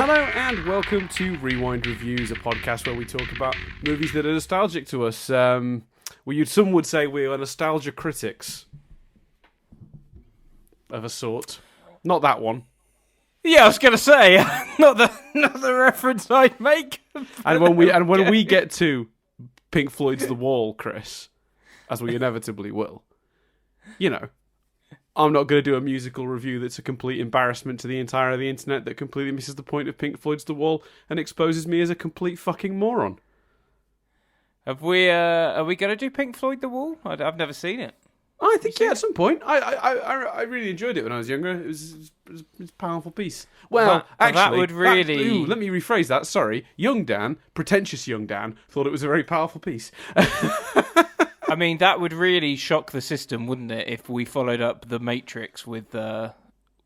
Hello and welcome to Rewind Reviews, a podcast where we talk about movies that are nostalgic to us. Some would say we are nostalgia critics of a sort. Not that one. Yeah, I was going to say, not the reference I'd make. And when we get to Pink Floyd's The Wall, Chris, as we inevitably will, I'm not going to do a musical review that's a complete embarrassment to the entire of the internet that completely misses the point of Pink Floyd's The Wall and exposes me as a complete fucking moron. Are we going to do Pink Floyd The Wall? I've never seen it. I think, at some point. I really enjoyed it when I was younger. It was a powerful piece. Well, that would really... let me rephrase that. Sorry. Young Dan, pretentious young Dan, thought it was a very powerful piece. I mean, that would really shock the system, wouldn't it, if we followed up The Matrix with...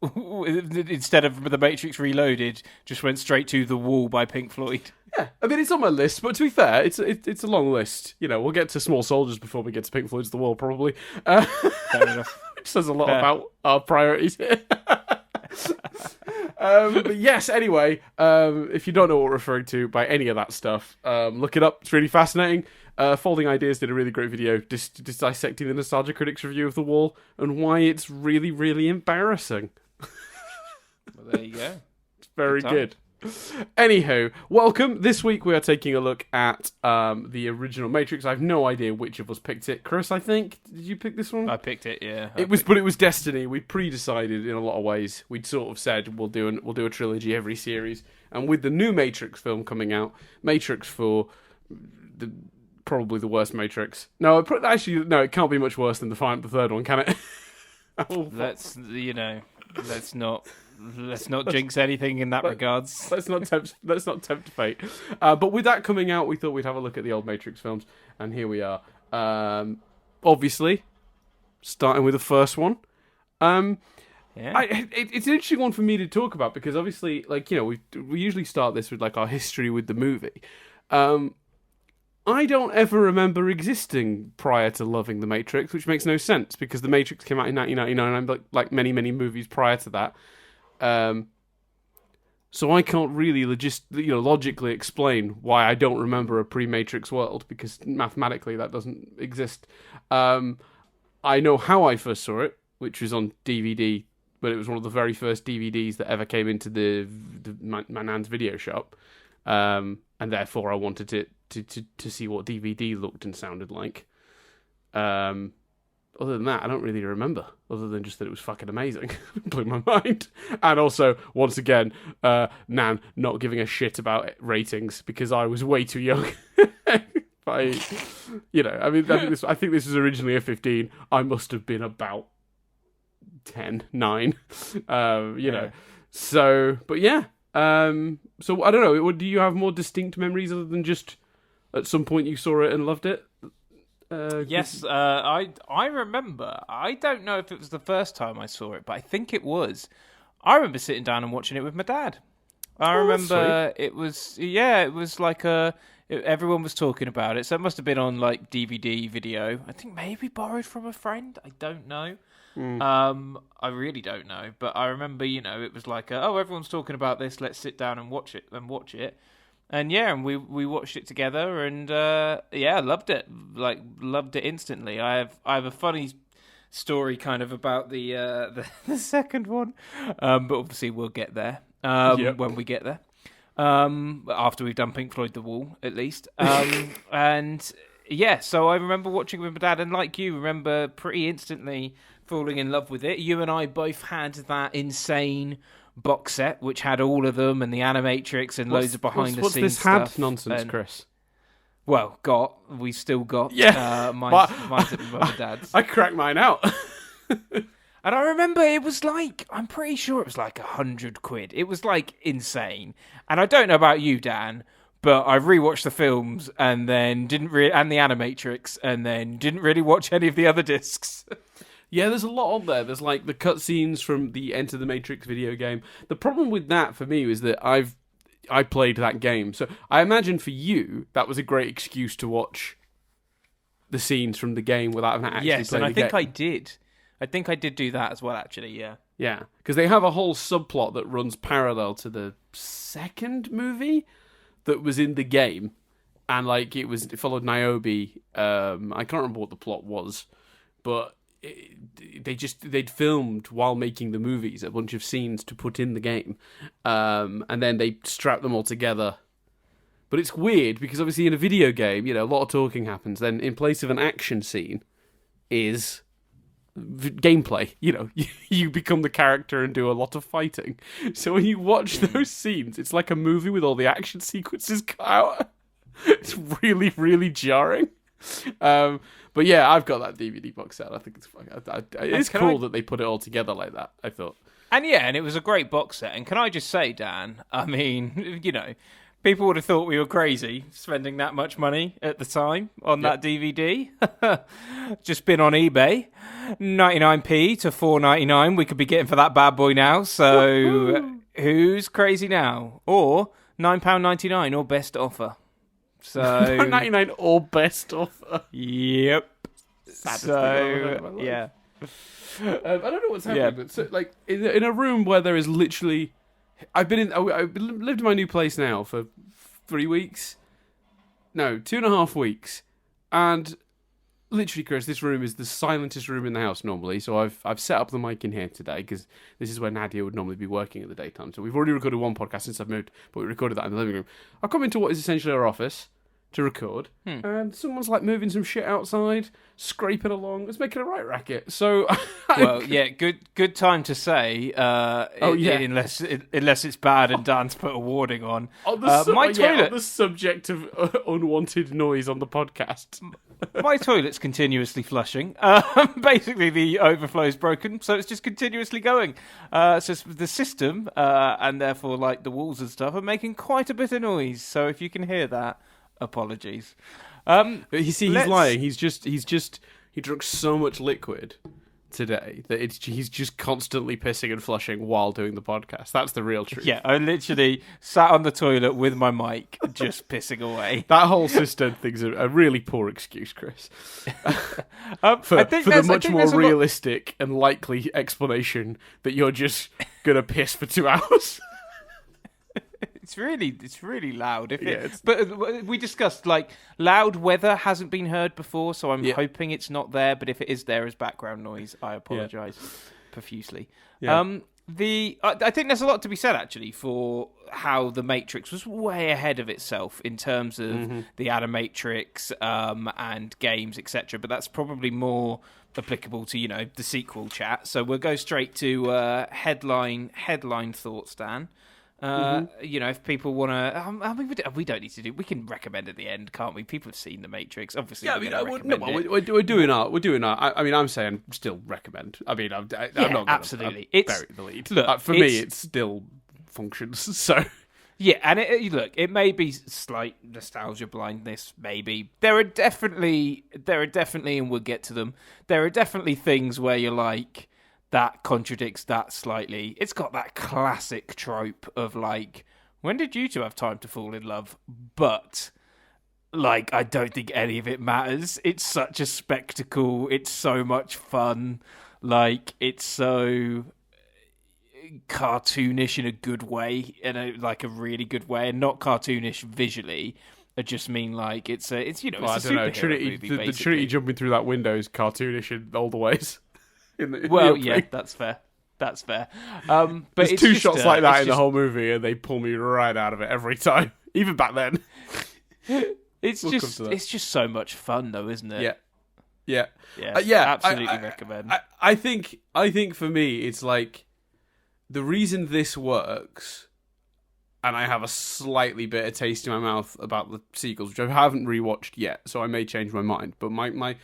instead of The Matrix Reloaded, just went straight to The Wall by Pink Floyd. Yeah, I mean, it's on my list, but to be fair, it's a long list. We'll get to Small Soldiers before we get to Pink Floyd's The Wall, probably. Fair enough. Which says a lot about our priorities here. But yes, anyway, if you don't know what we're referring to by any of that stuff, look it up. It's really fascinating. Folding Ideas did a really great video dissecting the Nostalgia Critics review of The Wall and why it's really, really embarrassing. Well, there you go. It's very good. Anywho, welcome. This week we are taking a look at the original Matrix. I have no idea which of us picked it. Chris, I think. Did you pick this one? I picked it, yeah. It was destiny. We pre-decided in a lot of ways. We'd sort of said we'll do a trilogy every series, and with the new Matrix film coming out, Matrix 4, probably the worst Matrix. No, it can't be much worse than the third one, can it? Let's not jinx anything in that regards. Let's not tempt fate. But with that coming out, we thought we'd have a look at the old Matrix films, and here we are. Obviously, starting with the first one. Yeah. It's an interesting one for me to talk about because obviously, we usually start this with our history with the movie. I don't ever remember existing prior to loving The Matrix, which makes no sense because The Matrix came out in 1999, and like many movies prior to that. So I can't really logically explain why I don't remember a pre-Matrix world because mathematically that doesn't exist. I know how I first saw it, which was on DVD, but it was one of the very first DVDs that ever came into my nan's video shop, and therefore I wanted to see what DVD looked and sounded like. Other than that, I don't really remember, other than just that it was fucking amazing. Blew my mind. And also, once again, Nan not giving a shit about ratings because I was way too young. I think this was originally a 15. I must have been about 10, 9. Yeah. So, but yeah. So, I don't know. Do you have more distinct memories other than just at some point you saw it and loved it? Yes, I remember. I don't know if it was the first time I saw it, but I think it was. I remember sitting down and watching it with my dad. I remember it was like everyone was talking about it, so it must have been on DVD, video. I think maybe borrowed from a friend. I don't know. I really don't know, but I remember, it was like, everyone's talking about this. Let's sit down and watch it. And we watched it together, and I loved it. Loved it instantly. I have a funny story kind of about the second one, but obviously we'll get there when we get there. After we've done Pink Floyd The Wall, at least. And yeah, so I remember watching it with my dad, and like you, remember pretty instantly falling in love with it. You and I both had that insane box set which had all of them and the Animatrix and loads of behind the scenes stuff. What's this had nonsense, Chris? Well, we've still got. Yeah, mine's at my mum and dad's. I cracked mine out. And I remember it was I'm pretty sure it was £100. It was insane. And I don't know about you, Dan, but I rewatched the films and then and the Animatrix, and then didn't really watch any of the other discs. Yeah, there's a lot on there. There's the cutscenes from the Enter the Matrix video game. The problem with that for me is that I played that game, so I imagine for you that was a great excuse to watch the scenes from the game without having to actually play the game. Yes, and I think I did. I think I did do that as well, actually. Yeah. Yeah, because they have a whole subplot that runs parallel to the second movie that was in the game, and like it followed Niobe. I can't remember what the plot was, but they'd filmed while making the movies a bunch of scenes to put in the game, and then they strapped them all together. But it's weird because obviously in a video game, a lot of talking happens. Then in place of an action scene is gameplay. You become the character and do a lot of fighting. So when you watch those scenes, it's like a movie with all the action sequences cut out. It's really, really jarring. But yeah, I've got that DVD box set. I think it's cool that they put it all together like that, I thought. And it was a great box set. And can I just say, Dan, I mean, people would have thought we were crazy spending that much money at the time on that DVD. Just been on eBay. 99p to $4.99 we could be getting for that bad boy now. So who's crazy now? Or £9.99 or best offer. So £9.99 or best offer. Yep. So yeah. I don't know what's happening, but so, like in a room where there is literally, I've lived in my new place now for 3 weeks. No, 2.5 weeks, and literally, Chris, this room is the silentest room in the house normally. So I've set up the mic in here today because this is where Nadia would normally be working at the daytime. So we've already recorded one podcast since I've moved, but we recorded that in the living room. I've come into what is essentially our office to record, and someone's like moving some shit outside, scraping along. It's making a right racket. So, good time to say. Unless it's bad and Dan's put a warning on. My toilet. On the subject of unwanted noise on the podcast. My toilet's continuously flushing. Basically, the overflow's broken, so it's just continuously going. So the system, and therefore, like the walls and stuff, are making quite a bit of noise. So if you can hear that, apologies. He's lying. He drank so much liquid today that he's just constantly pissing and flushing while doing the podcast. That's the real truth. Yeah, I literally sat on the toilet with my mic, just pissing away. That whole system thing's a really poor excuse, Chris. For the much more realistic and likely explanation that you're just gonna piss for 2 hours. It's really loud. But we discussed, like, loud weather hasn't been heard before, so I'm hoping it's not there. But if it is there as background noise, I apologise profusely. Yeah. I think there's a lot to be said, actually, for how The Matrix was way ahead of itself in terms of the Animatrix and games, etc. But that's probably more applicable to, the sequel chat. So we'll go straight to headline thoughts, Dan. If people want to, we don't need to do. We can recommend at the end, can't we? People have seen The Matrix, obviously. Yeah, we're doing our. I mean, I'm saying still recommend. I mean, I'm not absolutely. Bury the lead. Look, for me, it still functions. So yeah, and it may be slight nostalgia blindness. Maybe there are definitely, and we'll get to them. There are definitely things where you're like, that contradicts that slightly. It's got that classic trope of, like, when did you two have time to fall in love? But, like, I don't think any of it matters. It's such a spectacle. It's so much fun. Like, it's so cartoonish in a good way, in a really good way, and not cartoonish visually. I just mean, like, it's a superhero movie, the Trinity jumping through that window is cartoonish in all the ways. That's fair. But there's it's two shots like that in the whole movie, and they pull me right out of it every time. Even back then, it's just so much fun, though, isn't it? Yeah. Absolutely recommend. I think for me, it's like the reason this works, and I have a slightly bitter taste in my mouth about the sequels, which I haven't rewatched yet, so I may change my mind. But my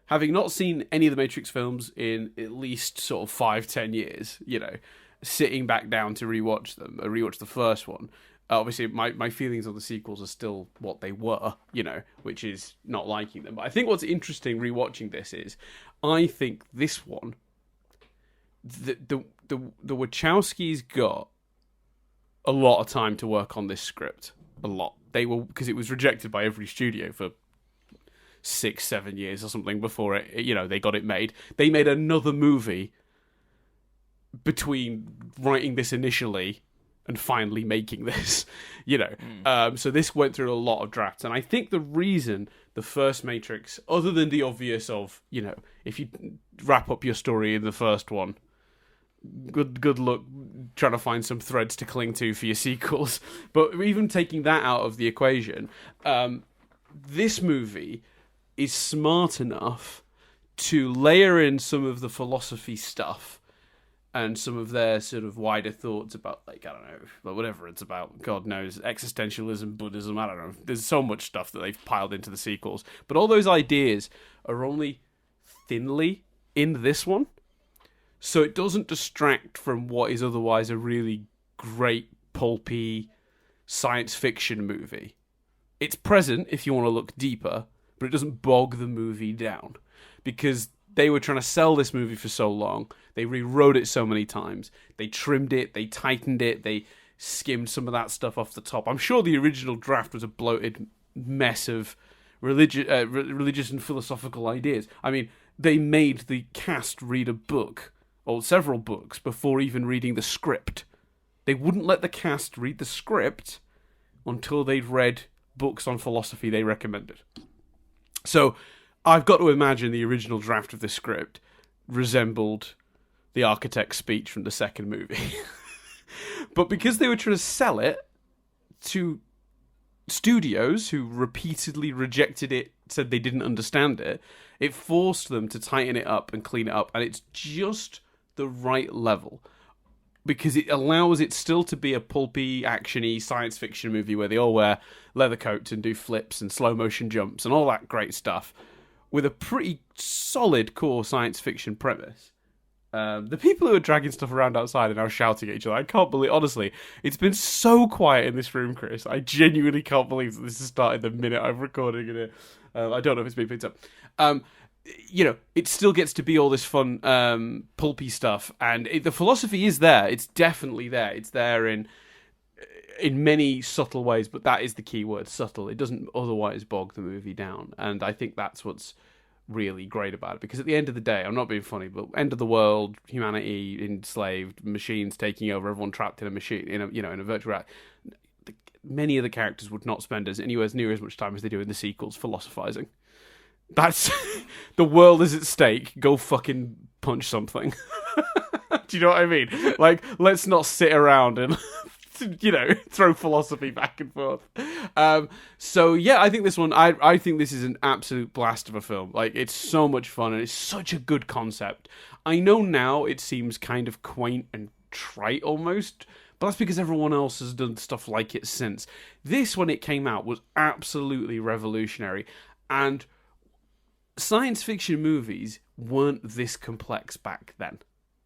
having not seen any of the Matrix films in at least sort of 5-10 years, sitting back down to rewatch the first one. Obviously, my feelings on the sequels are still what they were, which is not liking them. But I think what's interesting rewatching this is, I think this one, the Wachowskis got a lot of time to work on this script. A lot. Because it was rejected by every studio for 6-7 years or something before it, they got it made. They made another movie between writing this initially and finally making this, So this went through a lot of drafts. And I think the reason the first Matrix, other than the obvious of, if you wrap up your story in the first one, good luck trying to find some threads to cling to for your sequels. But even taking that out of the equation, this movie is smart enough to layer in some of the philosophy stuff and some of their sort of wider thoughts about, like, I don't know, but whatever it's about, God knows, existentialism, Buddhism, I don't know. There's so much stuff that they've piled into the sequels. But all those ideas are only thinly in this one. So it doesn't distract from what is otherwise a really great, pulpy science fiction movie. It's present if you want to look deeper, but it doesn't bog the movie down. Because they were trying to sell this movie for so long. They rewrote it so many times. They trimmed it. They tightened it. They skimmed some of that stuff off the top. I'm sure the original draft was a bloated mess of religious and philosophical ideas. I mean, they made the cast read a book, or several books, before even reading the script. They wouldn't let the cast read the script until they'd read books on philosophy they recommended. So I've got to imagine the original draft of the script resembled the architect's speech from the second movie. But because they were trying to sell it to studios who repeatedly rejected it, said they didn't understand it, it forced them to tighten it up and clean it up. And it's just the right level, because it allows it still to be a pulpy, actiony science fiction movie where they all wear leather coats and do flips and slow motion jumps and all that great stuff, with a pretty solid core science fiction premise. The people who are dragging stuff around outside are now shouting at each other. I can't believe, honestly, it's been so quiet in this room, Chris. I genuinely can't believe that this has started the minute I'm recording it. I don't know if it's being picked up. It still gets to be all this fun, pulpy stuff, and the philosophy is there. It's definitely there. It's there in many subtle ways, but that is the key word, subtle. It doesn't otherwise bog the movie down, and I think that's what's really great about it, because at the end of the day, I'm not being funny, but end of the world, humanity enslaved, machines taking over, everyone trapped in a machine, in a virtual reality. Many of the characters would not spend anywhere near as much time as they do in the sequels philosophizing. That's the world is at stake. Go fucking punch something. Do you know what I mean? Like, let's not sit around and throw philosophy back and forth. So yeah, I think this one, I think this is an absolute blast of a film. Like, it's so much fun and it's such a good concept. I know now it seems kind of quaint and trite almost, but that's because everyone else has done stuff like it since. This, when it came out, was absolutely revolutionary, and science fiction movies weren't this complex back then.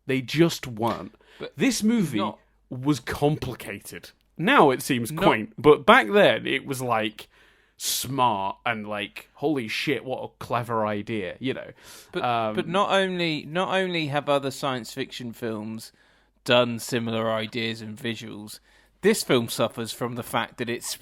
They just weren't. But this movie was complicated. Now it seems quaint, but back then it was like smart and like, holy shit, what a clever idea, But not only have other science fiction films done similar ideas and visuals, this film suffers from the fact that it's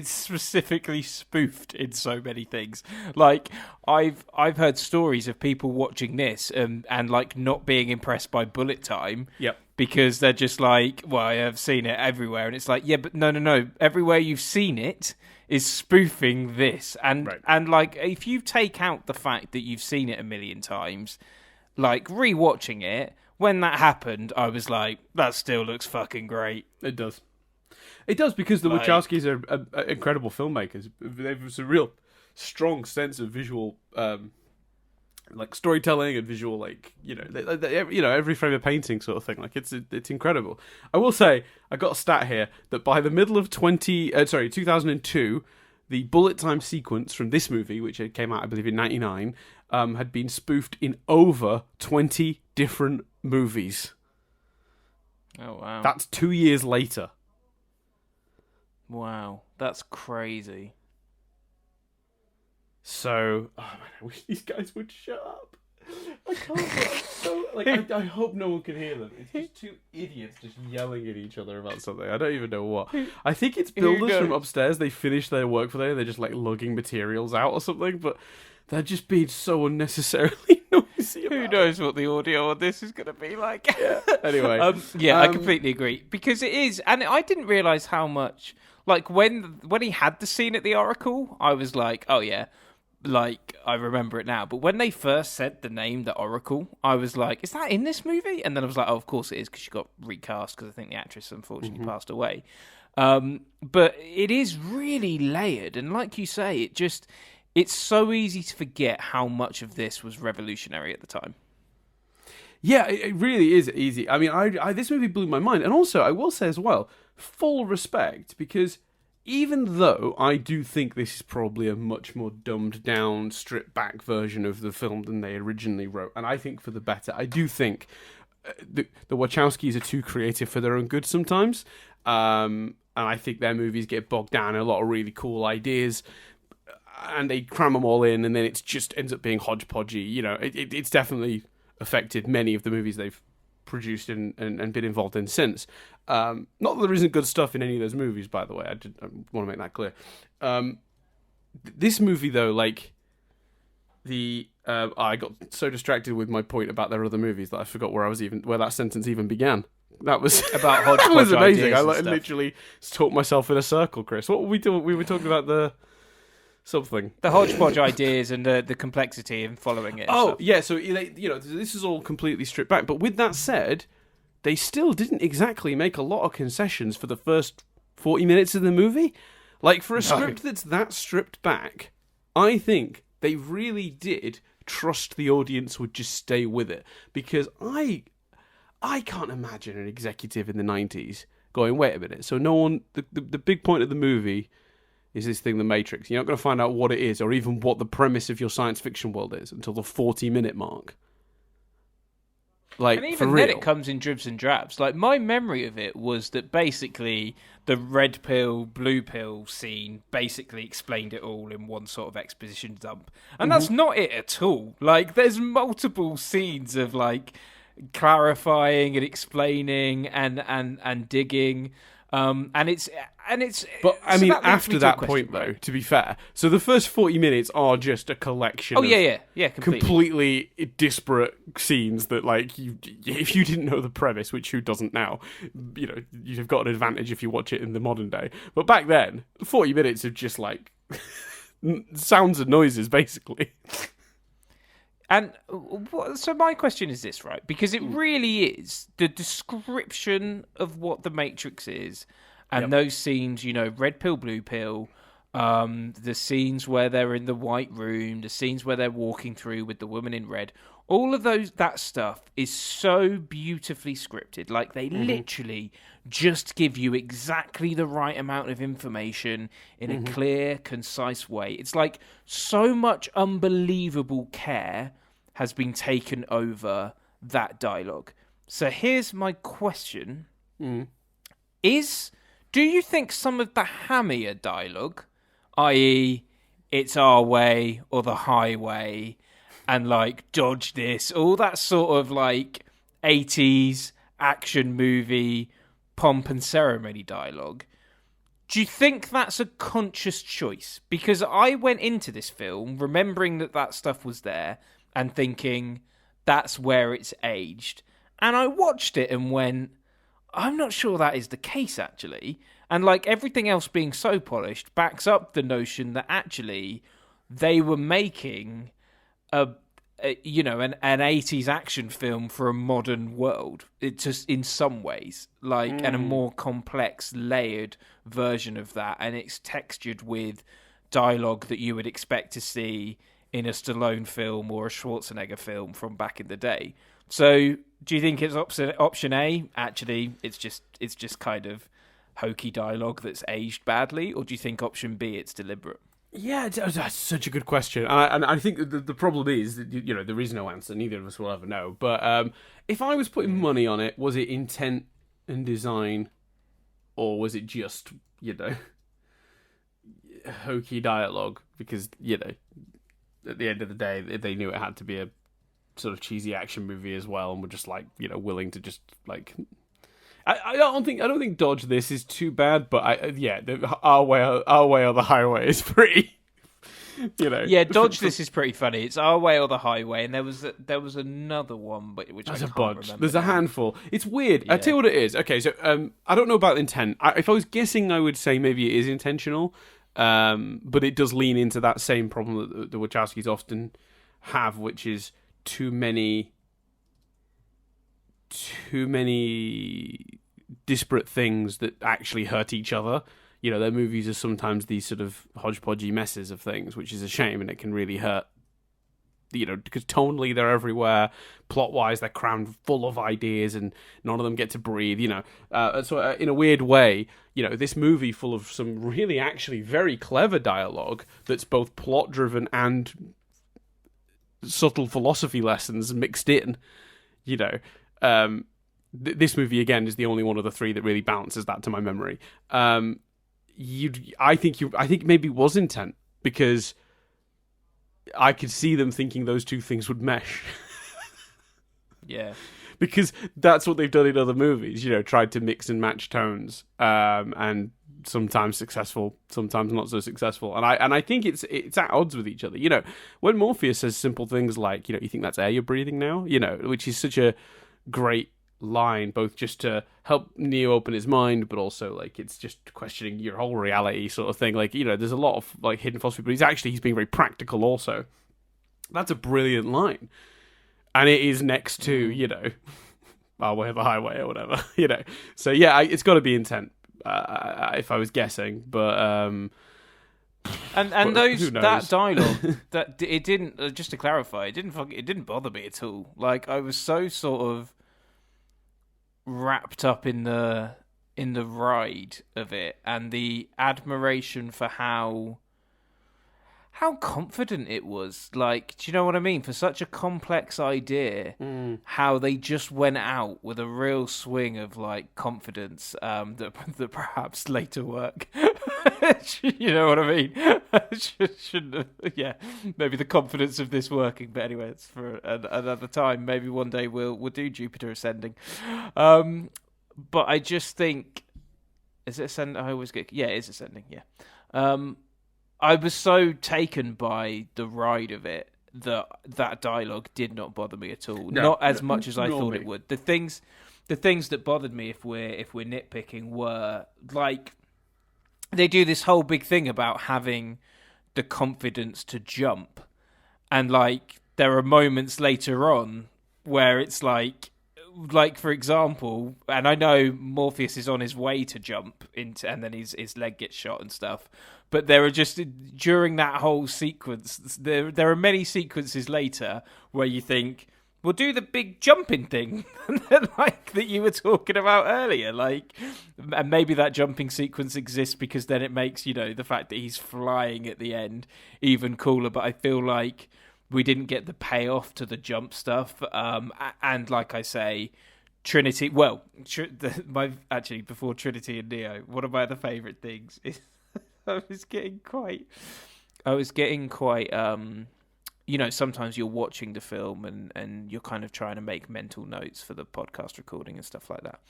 specifically spoofed in so many things. Like, I've heard stories of people watching this and like not being impressed by bullet time. Yep. Because they're just like, well, I have seen it everywhere, and it's like, yeah, but no, everywhere you've seen it is spoofing this, and right. And like, if you take out the fact that you've seen it a million times, like rewatching it, when that happened, I was like, that still looks fucking great. It does. It does, because the Wachowskis are incredible filmmakers. They have a real strong sense of visual, like storytelling and visual, like every frame of painting sort of thing. Like, it's incredible. I will say, I got a stat here that by the middle of 2002, the bullet time sequence from this movie, which came out, I believe, in '99, had been spoofed in over 20 different movies. Oh wow! That's 2 years later. Wow, that's crazy. So, oh man, I wish these guys would shut up. I can't. I hope no one can hear them. It's just two idiots just yelling at each other about something. I don't even know what. I think it's builders from upstairs. They finished their work for the day. They're just like lugging materials out or something. But they're just being so unnecessarily noisy. Who knows what the audio on this is going to be like? Yeah. Anyway, I completely agree, because it is, and I didn't realize how much. Like when he had the scene at the Oracle, I was like, oh yeah, like I remember it now. But when they first said the name, the Oracle, I was like, is that in this movie? And then I was like, oh, of course it is, because she got recast because I think the actress unfortunately passed away. But it is really layered, and like you say, it's so easy to forget how much of this was revolutionary at the time. Yeah, it really is easy. I mean, I this movie blew my mind. And also, I will say as well, full respect, because even though I do think this is probably a much more dumbed down, stripped back version of the film than they originally wrote, and I think for the better, I do think the Wachowskis are too creative for their own good sometimes. And I think their movies get bogged down in a lot of really cool ideas, and they cram them all in, and then it just ends up being hodgepodgey. You know, it's definitely affected many of the movies they've produced and been involved in since. Not that there isn't good stuff in any of those movies, by the way. I want to make that clear. This movie, though, like I got so distracted with my point about their other movies that I forgot where that sentence even began. That was about hodgepodge. That was amazing. I stuff. Literally talked myself in a circle, Chris. What were we doing? We were talking about the hodgepodge ideas and the complexity in following it. Oh, yeah. So this is all completely stripped back. But with that said, they still didn't exactly make a lot of concessions for the first 40 minutes of the movie. Like, for a script that's that stripped back, I think they really did trust the audience would just stay with it. Because I can't imagine an executive in the 90s going, wait a minute. So no one, the big point of the movie is this thing, The Matrix. You're not going to find out what it is or even what the premise of your science fiction world is until the 40-minute mark. Like, and even for real. then it comes in dribs and drabs. Like, my memory of it was that basically the red pill, blue pill scene basically explained it all in one sort of exposition dump. And that's not it at all. Like, there's multiple scenes of, like, clarifying and explaining and digging. But I mean, after that point, though, to be fair, so the first 40 minutes are just a collection of completely disparate scenes that, like, if you didn't know the premise, which who doesn't now, you know, you've got an advantage if you watch it in the modern day. But back then, 40 minutes of just, like, sounds and noises, basically. And so my question is this, right? Because it really is the description of what the Matrix is, and those scenes, you know, red pill, blue pill, the scenes where they're in the white room, the scenes where they're walking through with the woman in red, all of that stuff is so beautifully scripted. Like, they literally just give you exactly the right amount of information in a clear, concise way. It's like so much unbelievable care has been taken over that dialogue. So here's my question. Do you think some of the hammier dialogue, i.e. it's our way or the highway, and like dodge this, all that sort of like 80s action movie pomp and ceremony dialogue, do you think that's a conscious choice? Because I went into this film remembering that stuff was there and thinking that's where it's aged. And I watched it and went, I'm not sure that is the case, actually. And like everything else being so polished backs up the notion that actually they were making an 80s action film for a modern world. It just, in some ways, like, and a more complex, layered version of that. And it's textured with dialogue that you would expect to see in a Stallone film or a Schwarzenegger film from back in the day. So, do you think it's option A? Actually, it's just kind of hokey dialogue that's aged badly, or do you think option B, it's deliberate? Yeah, that's such a good question, and I think the problem is that, you know, there is no answer. Neither of us will ever know. But if I was putting money on it, was it intent and design, or was it just, you know, hokey dialogue? Because, you know, at the end of the day, they knew it had to be a sort of cheesy action movie as well, and were just, like, you know, willing to just, like, I don't think dodge this is too bad, but our way or the highway is pretty Yeah, Dodge This is pretty funny. It's Our Way or the Highway, and there was another one, but which There's I a can't bunch. remember. There's a handful. It's weird. Yeah. I tell you what it is. Okay, so I don't know about intent. If I was guessing, I would say maybe it is intentional, but it does lean into that same problem that the Wachowskis often have, which is too many disparate things that actually hurt each other. Their movies are sometimes these sort of hodgepodgey messes of things, which is a shame, and it can really hurt. Because tonally they're everywhere, plot-wise they're crammed full of ideas, and none of them get to breathe. So in a weird way, this movie full of some really actually very clever dialogue that's both plot-driven and subtle philosophy lessons mixed in. This movie again is the only one of the three that really balances that to my memory. I think maybe it was intent, because I could see them thinking those two things would mesh. Yeah. Because that's what they've done in other movies, tried to mix and match tones, and sometimes successful, sometimes not so successful. And I think it's at odds with each other. When Morpheus says simple things like, you think that's air you're breathing now, which is such a great line, both just to help Neo open his mind, but also like it's just questioning your whole reality sort of thing. Like, there's a lot of like hidden philosophy, but he's being very practical also. That's a brilliant line, and it is next to Our Way or the Highway or whatever. So yeah, it's got to be intent, if I was guessing, but and that dialogue that it didn't, just to clarify, it didn't bother me at all. Like, I was so sort of wrapped up in the ride of it, and the admiration for how confident it was. Like, do you know what I mean? For such a complex idea, how they just went out with a real swing of like confidence, that perhaps later work. You know what I mean? Shouldn't have, yeah. Maybe the confidence of this working, but anyway, it's for another time. Maybe one day we'll do Jupiter Ascending. But I just think, is it Ascending? I always get, yeah, it's Ascending. Yeah. I was so taken by the ride of it that dialogue did not bother me at all. No, not as much as I thought me. it would. The things that bothered me, if we're nitpicking, were like, they do this whole big thing about having the confidence to jump, and like there are moments later on where it's like for example, and I know Morpheus is on his way to jump into, and then his leg gets shot and stuff, but there are just, during that whole sequence, there are many sequences later where you think, we'll do the big jumping thing like that you were talking about earlier, like, and maybe that jumping sequence exists because then it makes, the fact that he's flying at the end even cooler. But I feel like we didn't get the payoff to the jump stuff, and like I say, Trinity. Well, before Trinity and Neo, one of my other favourite things is I was getting quite. Sometimes you're watching the film and you're kind of trying to make mental notes for the podcast recording and stuff like that.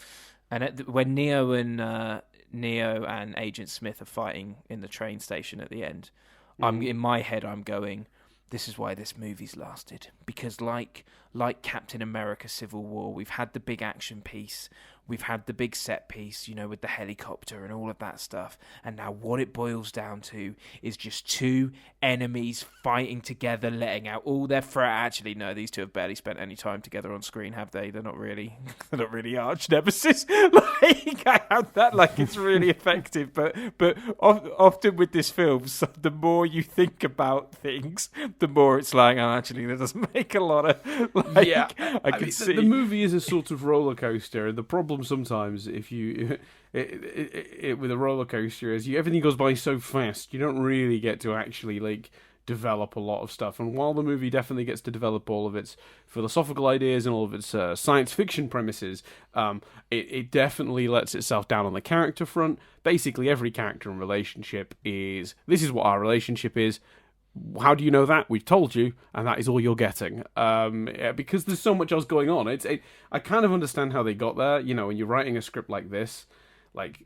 And when Neo and Agent Smith are fighting in the train station at the end, I'm in my head, I'm going, this is why this movie's lasted. Because like Captain America Civil War, we've had the big action piece, we've had the big set piece, with the helicopter and all of that stuff. And now what it boils down to is just two enemies fighting together, letting out all their Actually, no, these two have barely spent any time together on screen, have they? They're not really arch nemesis. Like, I have that, like, it's really effective. But often with this film, so the more you think about things, the more it's like, oh, actually, that doesn't make a lot of, like, yeah. I can see. The movie is a sort of roller coaster. The problem sometimes, if you with a roller coaster, is everything goes by so fast, you don't really get to actually like develop a lot of stuff. And while the movie definitely gets to develop all of its philosophical ideas and all of its science fiction premises, it definitely lets itself down on the character front. Basically, every character and relationship is, this is what our relationship is. How do you know that? We've told you, and that is all you're getting. Because there's so much else going on. I kind of understand how they got there. When you're writing a script like this, like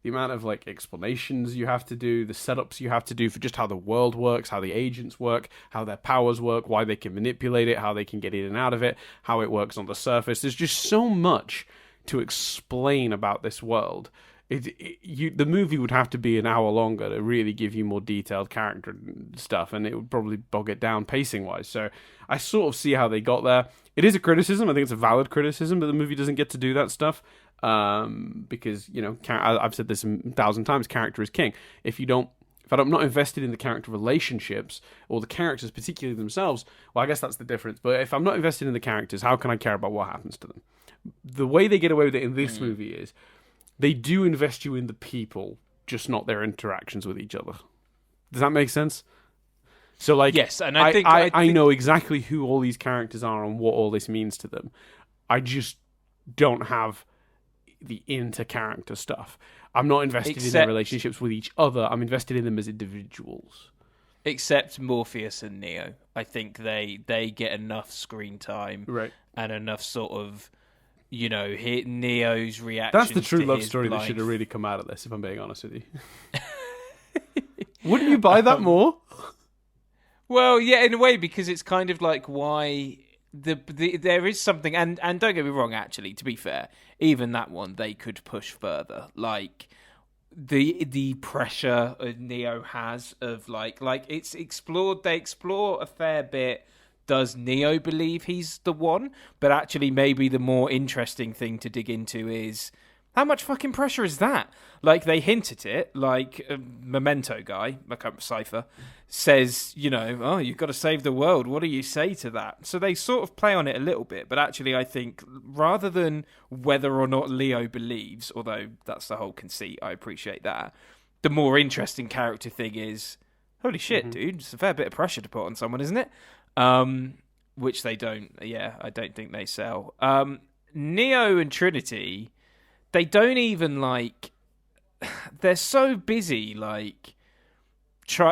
the amount of like explanations you have to do, the setups you have to do for just how the world works, how the agents work, how their powers work, why they can manipulate it, how they can get in and out of it, how it works on the surface. There's just so much to explain about this world. The movie would have to be an hour longer to really give you more detailed character stuff, and it would probably bog it down pacing wise. So I sort of see how they got there. It is a criticism. I think it's a valid criticism that the movie doesn't get to do that stuff, because I've said this 1,000 times. Character is king. If I'm not invested in the character relationships or the characters particularly themselves, well, I guess that's the difference. But if I'm not invested in the characters, how can I care about what happens to them? The way they get away with it in this movie is they do invest you in the people, just not their interactions with each other. Does that make sense? So, like, yes, and I know exactly who all these characters are and what all this means to them. I just don't have the inter-character stuff. I'm not invested in their relationships with each other. I'm invested in them as individuals. Except Morpheus and Neo. I think they get enough screen time, right, and enough sort of, Neo's reaction. That's the true love story that should have really come out of this, if I'm being honest with you. Wouldn't you buy that more? Well, yeah, in a way, because it's kind of like why there is something, and don't get me wrong, actually, to be fair, even that one they could push further. Like the pressure Neo has of like it's explored. They explore a fair bit. Does Neo believe he's the one? But actually, maybe the more interesting thing to dig into is how much fucking pressure is that? Like, they hint at it, like Memento guy, Cypher, says, oh, you've got to save the world. What do you say to that? So they sort of play on it a little bit, but actually I think rather than whether or not Leo believes, although that's the whole conceit, I appreciate that, the more interesting character thing is, holy shit, dude, it's a fair bit of pressure to put on someone, isn't it? Which they don't, I don't think they sell. Neo and Trinity, they don't even they're so busy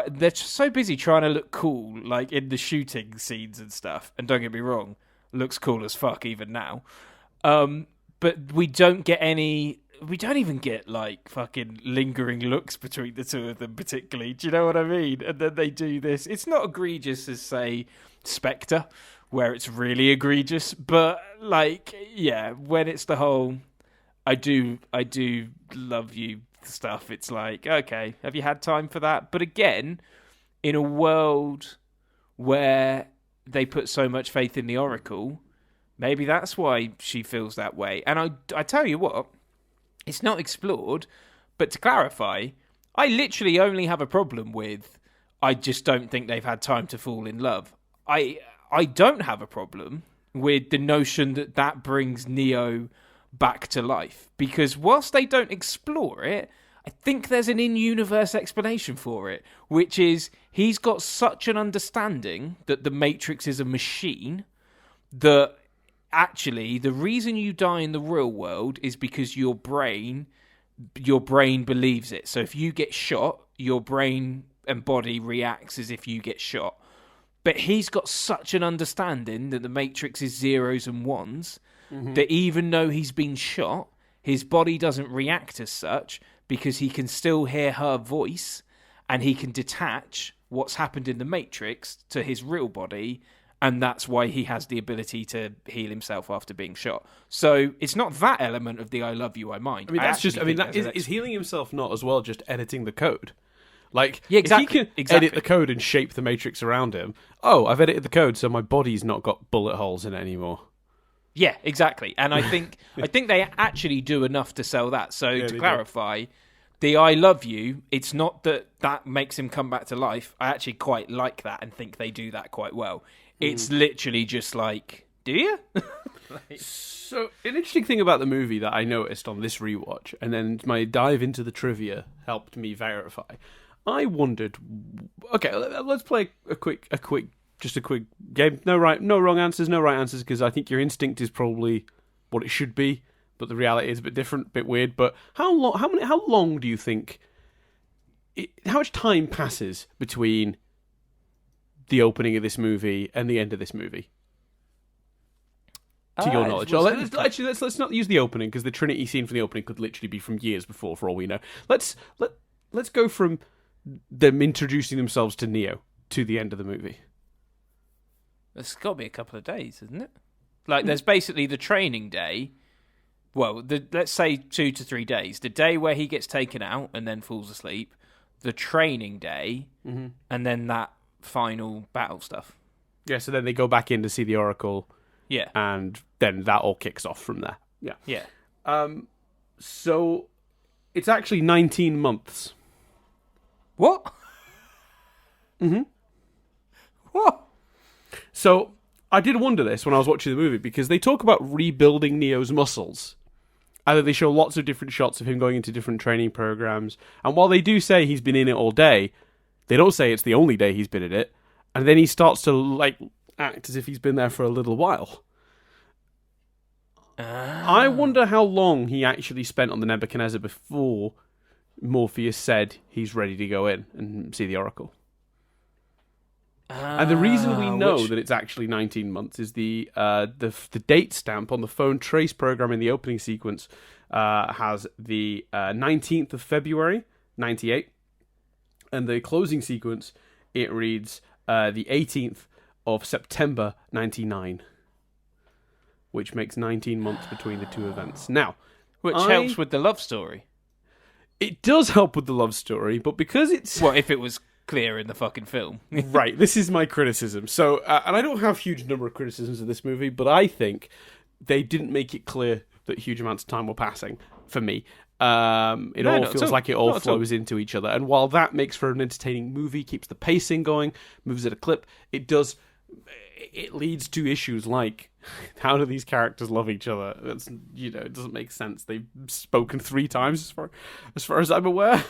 they're so busy trying to look cool, like in the shooting scenes and stuff. And don't get me wrong, looks cool as fuck even now. But we don't even get fucking lingering looks between the two of them particularly. Do you know what I mean? And then they do this. It's not egregious as, say, Spectre, where it's really egregious. But when it's the whole I do love you stuff, it's like, okay, have you had time for that? But again, in a world where they put so much faith in the Oracle, maybe that's why she feels that way. And I tell you what, it's not explored, but to clarify, I literally only have a problem with, I just don't think they've had time to fall in love. I don't have a problem with the notion that brings Neo back to life, because whilst they don't explore it, I think there's an in-universe explanation for it, which is he's got such an understanding that the Matrix is a machine that actually the reason you die in the real world is because your brain believes it. So if you get shot, your brain and body reacts as if you get shot. But he's got such an understanding that the Matrix is zeros and ones, that even though he's been shot, his body doesn't react as such because he can still hear her voice and he can detach what's happened in the Matrix to his real body, and that's why he has the ability to heal himself after being shot. So it's not that element of the I love you, I mind. Is healing himself not as well just editing the code? Exactly. If he can edit the code and shape the Matrix around him, I've edited the code so my body's not got bullet holes in it anymore. Yeah, exactly. And I think they actually do enough to sell that. So to clarify, the I love you, it's not that makes him come back to life. I actually quite like that and think they do that quite well. It's literally just like, do you? So an interesting thing about the movie that I noticed on this rewatch, and then my dive into the trivia helped me verify. I wondered, okay, let's play a quick game. No wrong answers, because I think your instinct is probably what it should be, but the reality is a bit different, a bit weird. But how long do you think? How much time passes between the opening of this movie and the end of this movie? to your knowledge. Or let's not use the opening, because the Trinity scene from the opening could literally be from years before, for all we know. Let's go from them introducing themselves to Neo to the end of the movie. It's got to be a couple of days, isn't it? Like, there's basically the training day. Well, let's say 2 to 3 days. The day where he gets taken out and then falls asleep. The training day. Mm-hmm. And then that final battle stuff. Yeah, so then they go back in to see the Oracle. Yeah. And then that all kicks off from there. Yeah. Yeah. So it's actually 19 months. What? Mm-hmm. What? So I did wonder this when I was watching the movie, because they talk about rebuilding Neo's muscles. And they show lots of different shots of him going into different training programs. And while they do say he's been in it all day, they don't say it's the only day he's been in it. And then he starts to like act as if he's been there for a little while. I wonder how long he actually spent on the Nebuchadnezzar before Morpheus said he's ready to go in and see the Oracle. And the reason we know that it's actually 19 months is the date stamp on the phone trace program in the opening sequence has the 19th of February, 98. And the closing sequence, it reads the 18th of September, 99. Which makes 19 months between the two events. Now, which helps with the love story. It does help with the love story, but because it's... Well, if it was clear in the fucking film. Right, this is my criticism. So, and I don't have a huge number of criticisms of this movie, but I think they didn't make it clear that huge amounts of time were passing, for me. It all feels like it all flows into each other. And while that makes for an entertaining movie, keeps the pacing going, moves at a clip, it leads to issues like, how do these characters love each other? It's, it doesn't make sense. They've spoken 3 times as far as I'm aware.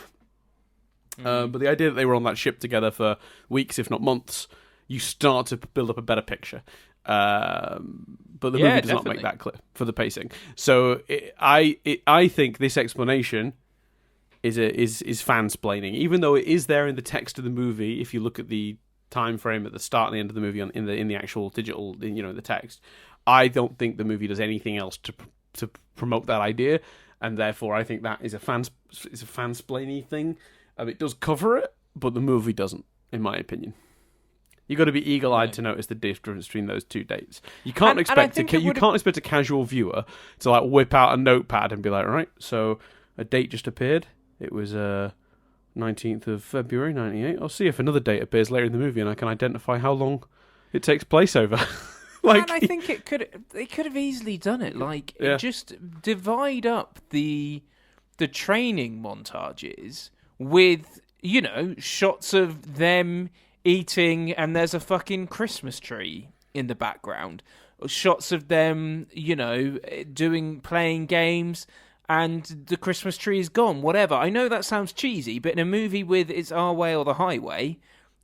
But the idea that they were on that ship together for weeks, if not months, you start to build up a better picture. But the movie does not make that clear for the pacing. So I think this explanation is fansplaining, even though it is there in the text of the movie. If you look at the time frame at the start and the end of the movie in the actual digital, the text, I don't think the movie does anything else to promote that idea, and therefore I think that is a fansplaining thing. It does cover it, but the movie doesn't, in my opinion. You've got to be eagle-eyed to notice the difference between those two dates. You can't expect a casual viewer to like whip out a notepad and be like, right, so a date just appeared. It was 19th of February, 98. I'll see if another date appears later in the movie and I can identify how long it takes place over. And I think they could have easily done it. Like, just divide up the training montages with, shots of them eating and there's a fucking Christmas tree in the background. Shots of them, playing games and the Christmas tree is gone. Whatever. I know that sounds cheesy, but in a movie with It's Our Way or The Highway,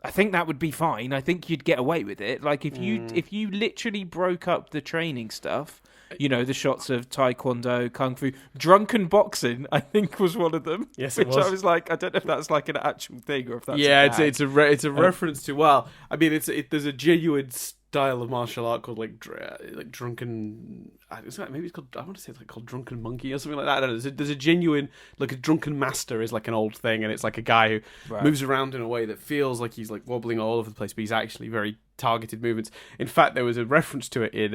I think that would be fine. I think you'd get away with it. Like, if you literally broke up the training stuff, the shots of taekwondo, kung fu, drunken boxing, I think was one of them. Yes, it was. Which I was like, I don't know if that's like an actual thing or if that's it's a reference to. Well, I mean, there's a genuine style of martial art called like drunken. Maybe it's called. I want to say it's like called drunken monkey or something like that. I don't know. There's a genuine a drunken master is like an old thing, and it's like a guy who moves around in a way that feels like he's like wobbling all over the place, but he's actually very targeted movements. In fact, there was a reference to it in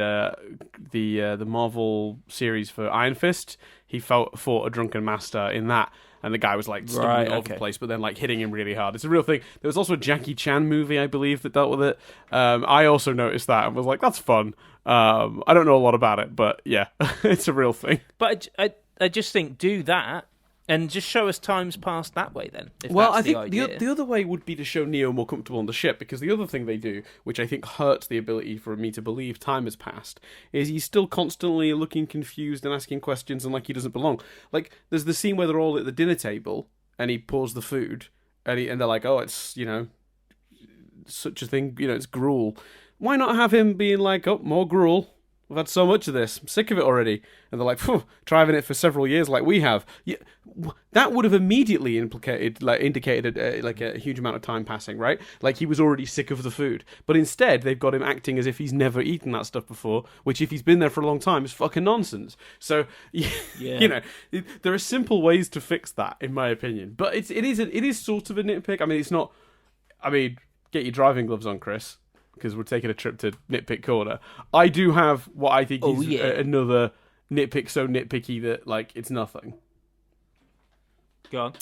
the Marvel series for Iron Fist. He fought a drunken master in that, and the guy was like stumbling all over the place, but then like hitting him really hard. It's a real thing. There was also a Jackie Chan movie, I believe, that dealt with it. I also noticed that and was like, that's fun. I don't know a lot about it, but yeah, it's a real thing. But I just think do that. And just show us times past that way, then. I think the other way would be to show Neo more comfortable on the ship, because the other thing they do, which I think hurts the ability for me to believe time has passed, is he's still constantly looking confused and asking questions and like he doesn't belong. Like, there's the scene where they're all at the dinner table and he pours the food and they're like, oh, it's, such a thing, it's gruel. Why not have him being like, oh, more gruel? We've had so much of this. I'm sick of it already. And they're like, driving it for several years like we have. Yeah, that would have immediately indicated a huge amount of time passing, right? Like he was already sick of the food. But instead, they've got him acting as if he's never eaten that stuff before, which if he's been there for a long time is fucking nonsense. So, there are simple ways to fix that, in my opinion. But it is sort of a nitpick. I mean, it's not... I mean, get your driving gloves on, Chris, because we're taking a trip to Nitpick Corner. I do have what I think is another nitpick so nitpicky that, like, it's nothing. Go on.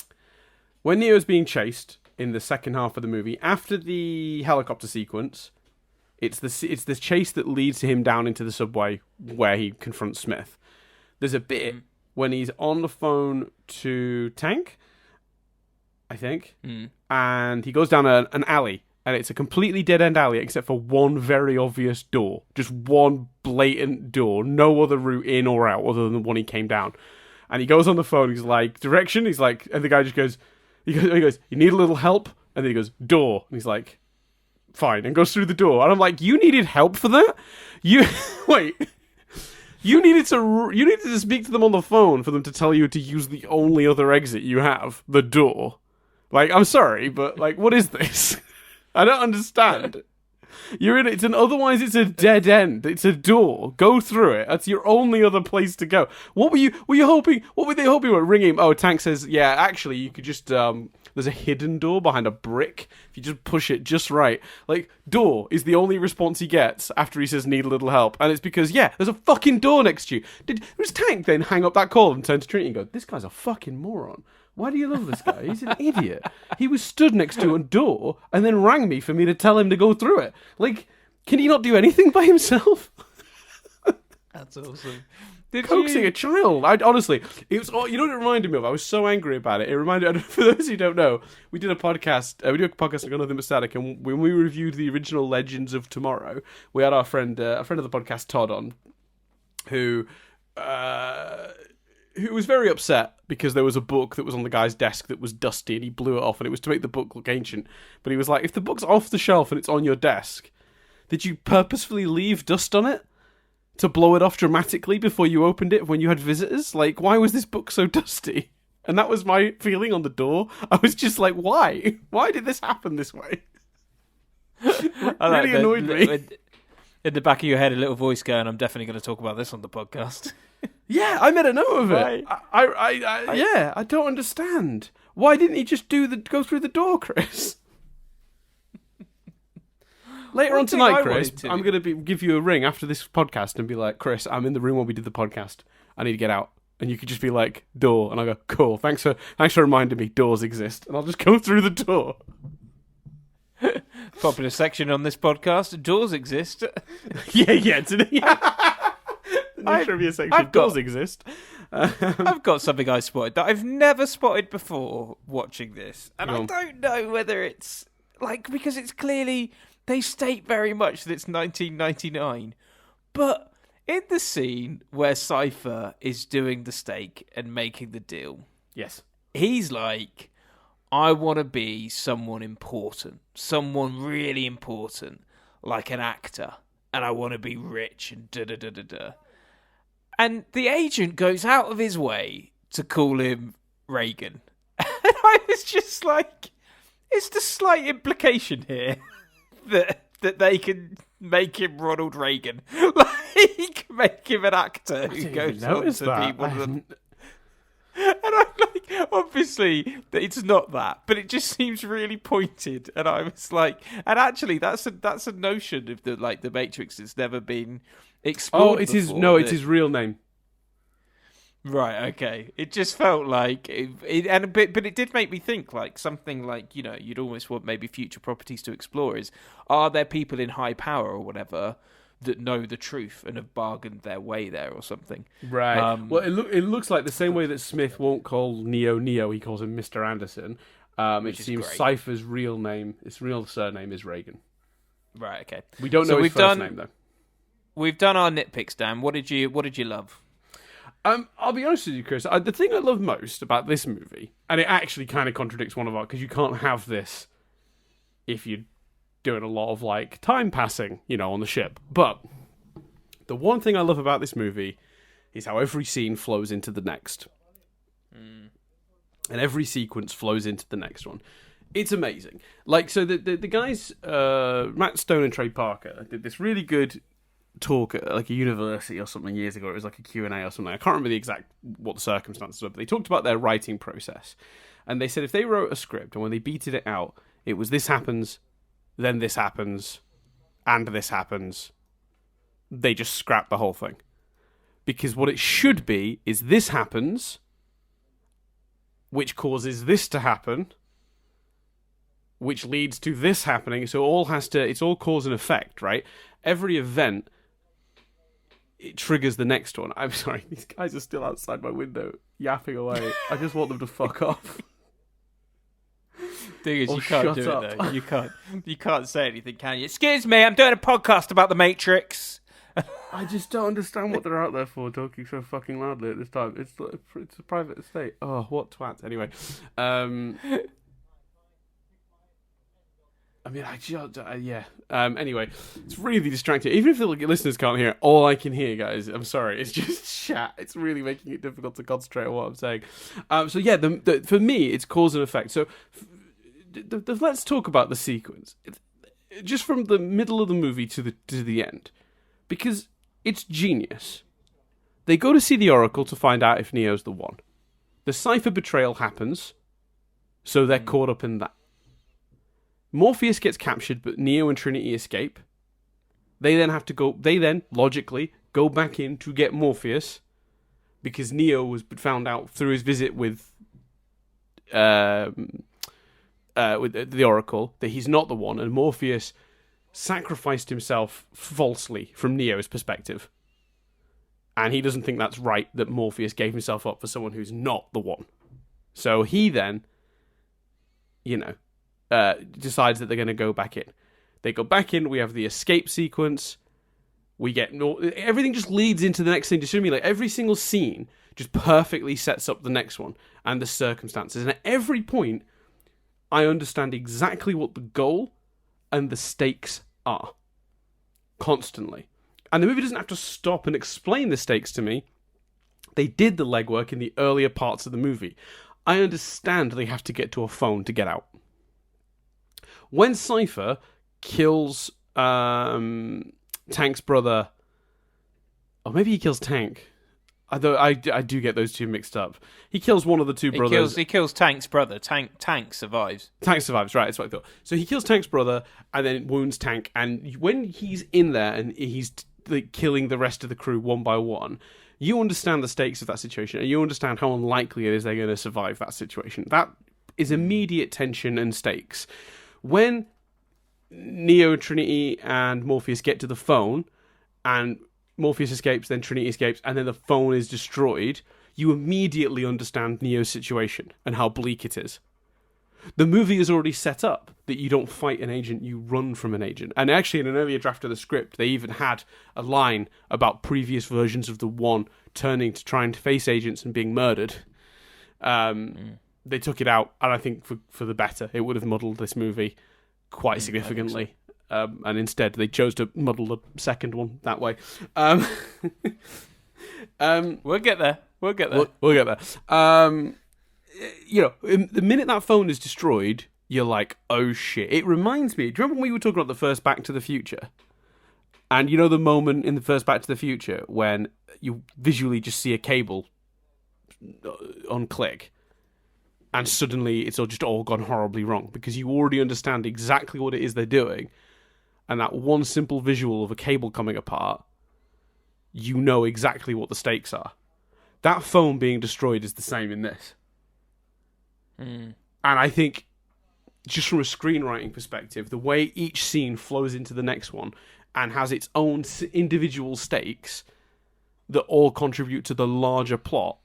When Neo's being chased in the second half of the movie, after the helicopter sequence, it's the chase that leads to him down into the subway where he confronts Smith. There's a bit when he's on the phone to Tank, I think, and he goes down an alley. And it's a completely dead-end alley except for one very obvious door. Just one blatant door. No other route in or out other than the one he came down. And he goes on the phone. He's like, direction? He's like... And the guy just goes... He goes, you need a little help? And then he goes, door. And he's like, fine. And goes through the door. And I'm like, you needed help for that? Wait. You needed to speak to them on the phone for them to tell you to use the only other exit you have. The door. Like, I'm sorry, but, like, what is this? I don't understand. You're in it. Otherwise, it's a dead end. It's a door. Go through it. That's your only other place to go. What were you hoping? What were they hoping? Were ringing him? Oh, Tank says, yeah. Actually, you could just there's a hidden door behind a brick. If you just push it just right, like door is the only response he gets after he says need a little help, and it's because there's a fucking door next to you. Was Tank then hang up that call and turn to Trinity and go, this guy's a fucking moron. Why do you love this guy? He's an idiot. He was stood next to a door and then rang me for me to tell him to go through it. Like, can he not do anything by himself? That's awesome. Coaxing a child. Honestly, it was. You know what it reminded me of? I was so angry about it. It reminded. For those who don't know, we did a podcast. We do a podcast on Nothing But Static, and when we reviewed the original Legends of Tomorrow, we had our friend, a friend of the podcast, Todd, on, who was very upset because there was a book that was on the guy's desk that was dusty and he blew it off, and it was to make the book look ancient. But he was like, if the book's off the shelf and it's on your desk, did you purposefully leave dust on it to blow it off dramatically before you opened it when you had visitors? Like, why was this book so dusty? And that was my feeling on the door. I was just like, why? Why did this happen this way? It really annoyed me. In the back of your head, a little voice going, I'm definitely going to talk about this on the podcast. Yeah, I made a note of it. I don't understand. Why didn't he just go through the door, Chris? Later on tonight, Chris, I'm going to give you a ring after this podcast and be like, Chris, I'm in the room where we did the podcast. I need to get out. And you could just be like, door. And I go, cool, thanks for reminding me doors exist. And I'll just go through the door. Popular section on this podcast, doors exist. Yeah. The trivia section, doors exist. I've got something I spotted that I've never spotted before watching this. And I don't know whether it's, like, because it's clearly, they state very much that it's 1999. But in the scene where Cypher is doing the steak and making the deal, yes, he's like, I want to be someone important, someone really important, like an actor, and I want to be rich and da-da-da-da-da. And the agent goes out of his way to call him Reagan. And I was just like, is the slight implication here that they can make him Ronald Reagan? Like, make him an actor who goes on to people. And I'm like, obviously, it's not that, but it just seems really pointed. And I was like, and actually, that's a notion of the Matrix that's never been explored. Oh, it's before, it's his real name. Right. Okay. It just felt like but it did make me think, like, something like, you'd almost want maybe future properties to explore is, are there people in high power or whatever that know the truth and have bargained their way there or something? Right. Well, it looks like the same way that Smith won't call Neo, he calls him Mr. Anderson. It seems Cypher's real surname is Reagan. Right. Okay. We don't know his first name though. We've done our nitpicks, Dan. What did you love? I'll be honest with you, Chris. The thing I love most about this movie, and it actually kind of contradicts one of our, because you can't have this if you're doing a lot of, like, time passing, on the ship. But The one thing I love about this movie is how every scene flows into the next. And every sequence flows into the next one. It's amazing. Like, so the guys, Matt Stone and Trey Parker, did this really good talk at like a university or something years ago. It was like a Q&A or something. I can't remember what the circumstances were, but they talked about their writing process. And they said if they wrote a script and when they beated it out, it was this happens, then this happens, and this happens, they just scrapped the whole thing. Because what it should be is this happens, which causes this to happen, which leads to this happening. So it's all cause and effect, right? Every event, it triggers the next one. I'm sorry, these guys are still outside my window yapping away. I just want them to fuck off. Thing is, you can't do it though. You can't say anything, can you? Excuse me, I'm doing a podcast about the Matrix. I just don't understand what they're out there for, talking so fucking loudly at this time. It's a private estate. Oh, what twats. Anyway, anyway, it's really distracting. Even if the listeners can't hear it, all I can hear, guys, I'm sorry, it's just chat. It's really making it difficult to concentrate on what I'm saying. For me, it's cause and effect. So let's talk about the sequence. Just from the middle of the movie to the end. Because it's genius. They go to see the Oracle to find out if Neo's the one. The Cypher betrayal happens, so they're caught up in that. Morpheus gets captured, but Neo and Trinity escape. They then logically go back in to get Morpheus, because Neo was found out through his visit with the Oracle that he's not the one, and Morpheus sacrificed himself falsely from Neo's perspective. And he doesn't think that's right that Morpheus gave himself up for someone who's not the one. So he then, decides that they're going to go back in. They go back in, we have the escape sequence, everything just leads into the next thing. Just like every single scene just perfectly sets up the next one and the circumstances. And at every point, I understand exactly what the goal and the stakes are. Constantly. And the movie doesn't have to stop and explain the stakes to me. They did the legwork in the earlier parts of the movie. I understand they have to get to a phone to get out. When Cypher kills Tank's brother, or maybe he kills Tank. I do get those two mixed up. He kills one of the two brothers. He kills Tank's brother. Tank survives. Tank survives, right, that's what I thought. So he kills Tank's brother and then wounds Tank. And when he's in there and he's killing the rest of the crew one by one, you understand the stakes of that situation and you understand how unlikely it is they're going to survive that situation. That is immediate tension and stakes. When Neo, Trinity, and Morpheus get to the phone and Morpheus escapes, then Trinity escapes, and then the phone is destroyed, you immediately understand Neo's situation and how bleak it is. The movie is already set up that you don't fight an agent, you run from an agent. And actually, in an earlier draft of the script, they even had a line about previous versions of the One turning to try and face agents and being murdered. They took it out, and I think for the better. It would have muddled this movie quite significantly. And instead they chose to muddle the second one that way. We'll get there. We'll get there. We'll get there. The minute that phone is destroyed, you're like, oh shit. It reminds me, do you remember when we were talking about the first Back to the Future? And you know the moment in the first Back to the Future when you visually just see a cable on click? And suddenly it's all gone horribly wrong because you already understand exactly what it is they're doing. And that one simple visual of a cable coming apart, you know exactly what the stakes are. That phone being destroyed is the same in this. And I think, just from a screenwriting perspective, the way each scene flows into the next one and has its own individual stakes that all contribute to the larger plot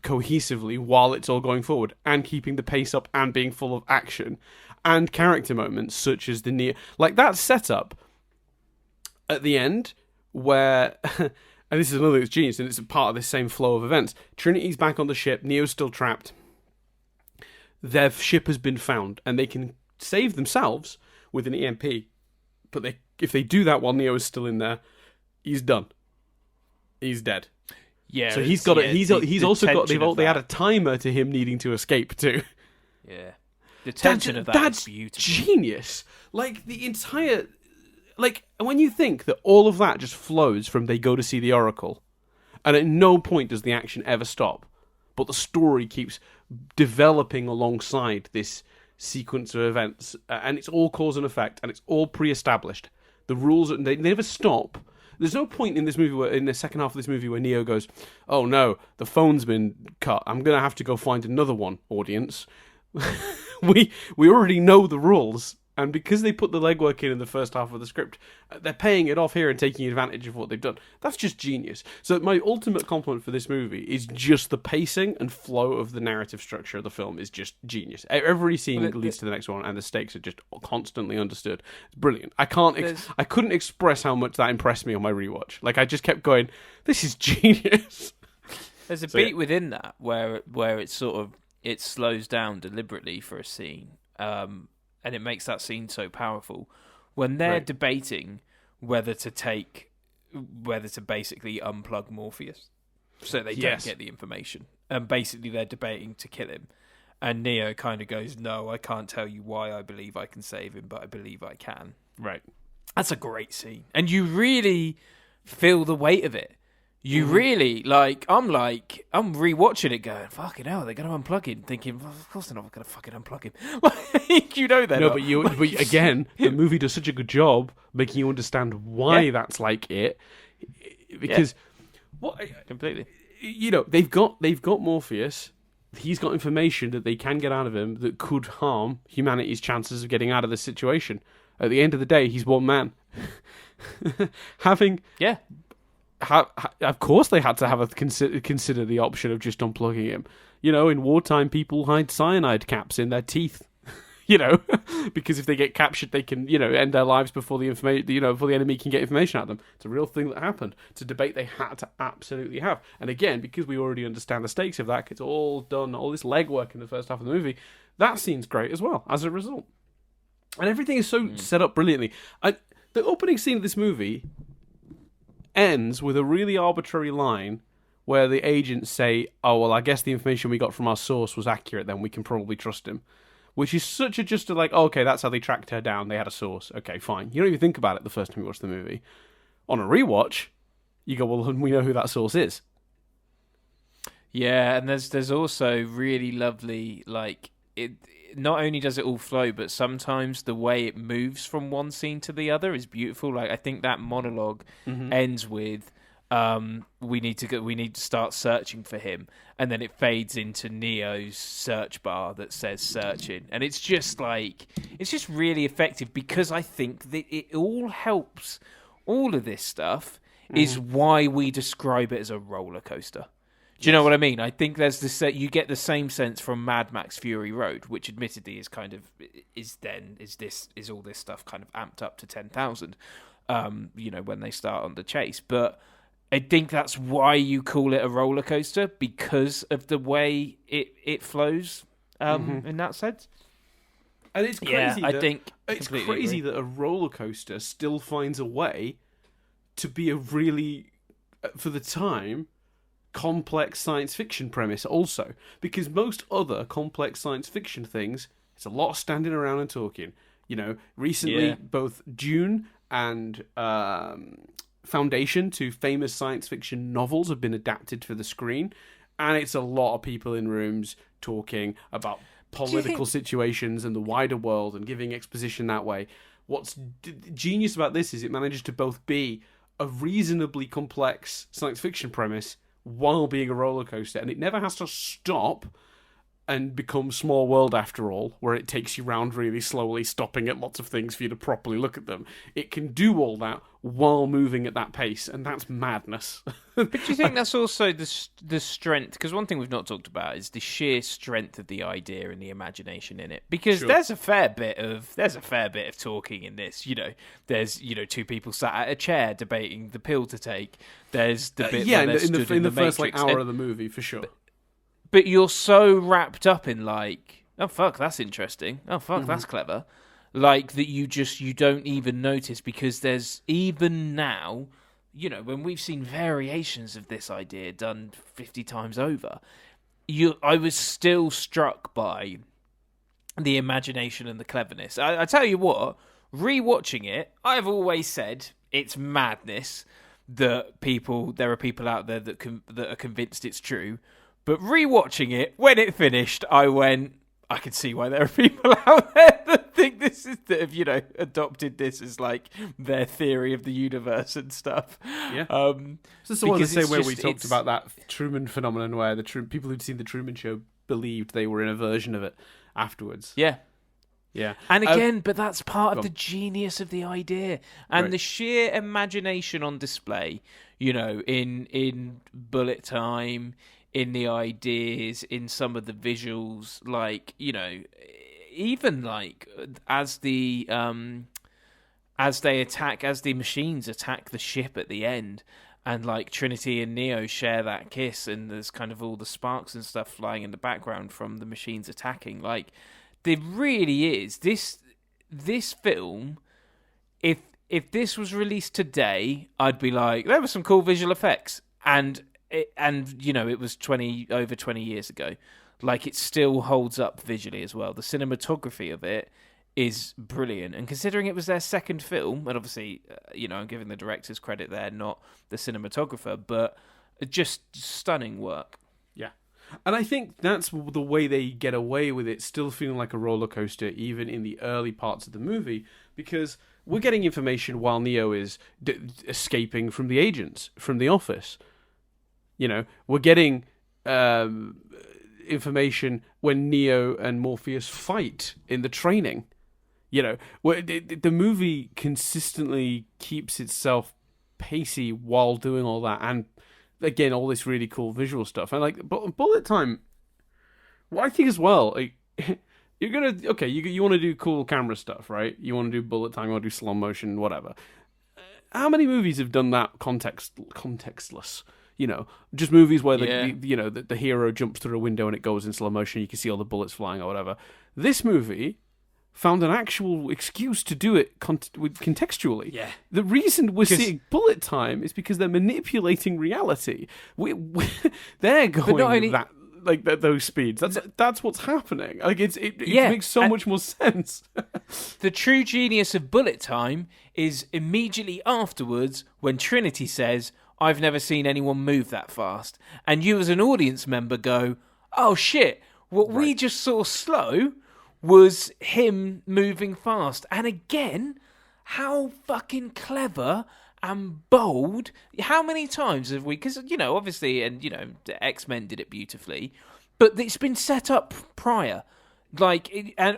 cohesively while it's all going forward and keeping the pace up and being full of action and character moments such as the Neo, like that setup at the end where and this is another that's genius and it's a part of this same flow of events. Trinity's back on the ship, Neo's still trapped, their ship has been found and they can save themselves with an EMP, but if they do that while Neo is still in there, he's done. he's dead. Yeah. So he's got it. He's also got. They had a timer to him needing to escape too. Yeah. The tension of that is beautiful. Genius. Like the entire, like when you think that all of that just flows from they go to see the Oracle, and at no point does the action ever stop, but the story keeps developing alongside this sequence of events, and it's all cause and effect, and it's all pre-established. The rules they never stop. There's no point in this movie in the second half of this movie where Neo goes, "Oh no, the phone's been cut. I'm gonna have to go find another one." Audience, we already know the rules. And because they put the legwork in the first half of the script, they're paying it off here and taking advantage of what they've done. That's just genius. So my ultimate compliment for this movie is just the pacing and flow of the narrative structure of the film is just genius. Every scene leads to the next one, and the stakes are just constantly understood. It's brilliant. I couldn't express how much that impressed me on my rewatch. Like I just kept going, "This is genius." There's a beat within that where it's sort of it slows down deliberately for a scene. And it makes that scene so powerful when they're debating whether to basically unplug Morpheus so they don't get the information. And basically they're debating to kill him. And Neo kind of goes, "No, I can't tell you why I believe I can save him, but I believe I can." Right. That's a great scene. And you really feel the weight of it. You really, I'm rewatching it going, "Fucking hell, they're going to unplug him," thinking, "Well, of course they're not going to fucking unplug him." You know that. No, but again, the movie does such a good job making you understand why that's like it. Because, completely. You know, they've got Morpheus. He's got information that they can get out of him that could harm humanity's chances of getting out of this situation. At the end of the day, he's one man. Of course they had to consider the option of just unplugging him. You know, in wartime, people hide cyanide caps in their teeth. You know, because if they get captured, they can, end their lives before the before the enemy can get information out of them. It's a real thing that happened. It's a debate they had to absolutely have. And again, because we already understand the stakes of that, it's all done, all this legwork in the first half of the movie. That scene's great as well, as a result. And everything is so set up brilliantly. The opening scene of this movie ends with a really arbitrary line where the agents say, "Oh, well, I guess the information we got from our source was accurate, then we can probably trust him." Which is such a just like, oh, okay, that's how they tracked her down. They had a source. Okay, fine. You don't even think about it the first time you watch the movie. On a rewatch, you go, well, we know who that source is. Yeah, and there's also really lovely, it. Not only does it all flow, but sometimes the way it moves from one scene to the other is beautiful. Like I think that monologue ends with, we need to start searching for him, and then it fades into Neo's search bar that says searching, and it's just really effective because I think that it all helps. All of this stuff is why we describe it as a roller coaster. Do you know what I mean? I think there's this. You get the same sense from Mad Max Fury Road, which admittedly is all this stuff kind of amped up to 10,000. When they start on the chase, but I think that's why you call it a roller coaster, because of the way it flows in that sense. And it's crazy. I think it's crazy that a roller coaster still finds a way to be a really, for the time, complex science fiction premise also, because most other complex science fiction things, it's a lot of standing around and talking. Recently both Dune and Foundation, two famous science fiction novels, have been adapted for the screen, and it's a lot of people in rooms talking about political situations and the wider world and giving exposition that way. What's genius about this is it manages to both be a reasonably complex science fiction premise while being a roller coaster, and it never has to stop and become Small World after all, where it takes you round really slowly, stopping at lots of things for you to properly look at them. It can do all that while moving at that pace, and that's madness. But do you think that's also the strength? Because one thing we've not talked about is the sheer strength of the idea and the imagination in it. Because there's a fair bit of talking in this. There's two people sat at a chair debating the pill to take. There's the bit where in the first Matrix, hour of the movie for sure. But you're so wrapped up in oh fuck, that's interesting. Oh fuck, that's clever. That you don't even notice, because there's even now when we've seen variations of this idea done 50 times over, I was still struck by the imagination and the cleverness. I tell you what, rewatching it, I've always said it's madness that there are people out there that are convinced it's true. But rewatching it, when it finished, I went, I can see why there are people out there that think that have, adopted this as like their theory of the universe and stuff. Yeah. So it's the same way we talked about that Truman phenomenon where people who'd seen the Truman Show believed they were in a version of it afterwards. Yeah. Yeah. And again, but that's part of the genius of the idea and the sheer imagination on display, in bullet time, in the ideas, in some of the visuals, like, even like as the machines attack the ship at the end, and like Trinity and Neo share that kiss, and there's kind of all the sparks and stuff flying in the background from the machines attacking. Like, there really is this film. If this was released today, I'd be like, there were some cool visual effects, and it was over 20 years ago. Like, it still holds up visually as well. The cinematography of it is brilliant, and considering it was their second film, and obviously, I'm giving the directors credit there, not the cinematographer, but just stunning work. Yeah, and I think that's the way they get away with it, still feeling like a roller coaster, even in the early parts of the movie, because we're getting information while Neo is escaping from the agents, from the office. We're getting information when Neo and Morpheus fight in the training. Where the movie consistently keeps itself pacey while doing all that, and again, all this really cool visual stuff. And like bullet time, what I think as well, like, you're gonna you want to do cool camera stuff, right? You want to do bullet time, you want to do slow motion, whatever. How many movies have done that contextless? Just movies where the hero jumps through a window and it goes in slow motion. You can see all the bullets flying or whatever. This movie found an actual excuse to do it contextually. Yeah. The reason we're seeing bullet time is because they're manipulating reality. They're going those speeds. That's what's happening. Like it makes so much more sense. The true genius of bullet time is immediately afterwards when Trinity says, I've never seen anyone move that fast. And you as an audience member go, oh shit, what we just saw slow was him moving fast. And again, how fucking clever and bold. How many times have we, because, obviously, and, the X-Men did it beautifully, but it's been set up prior.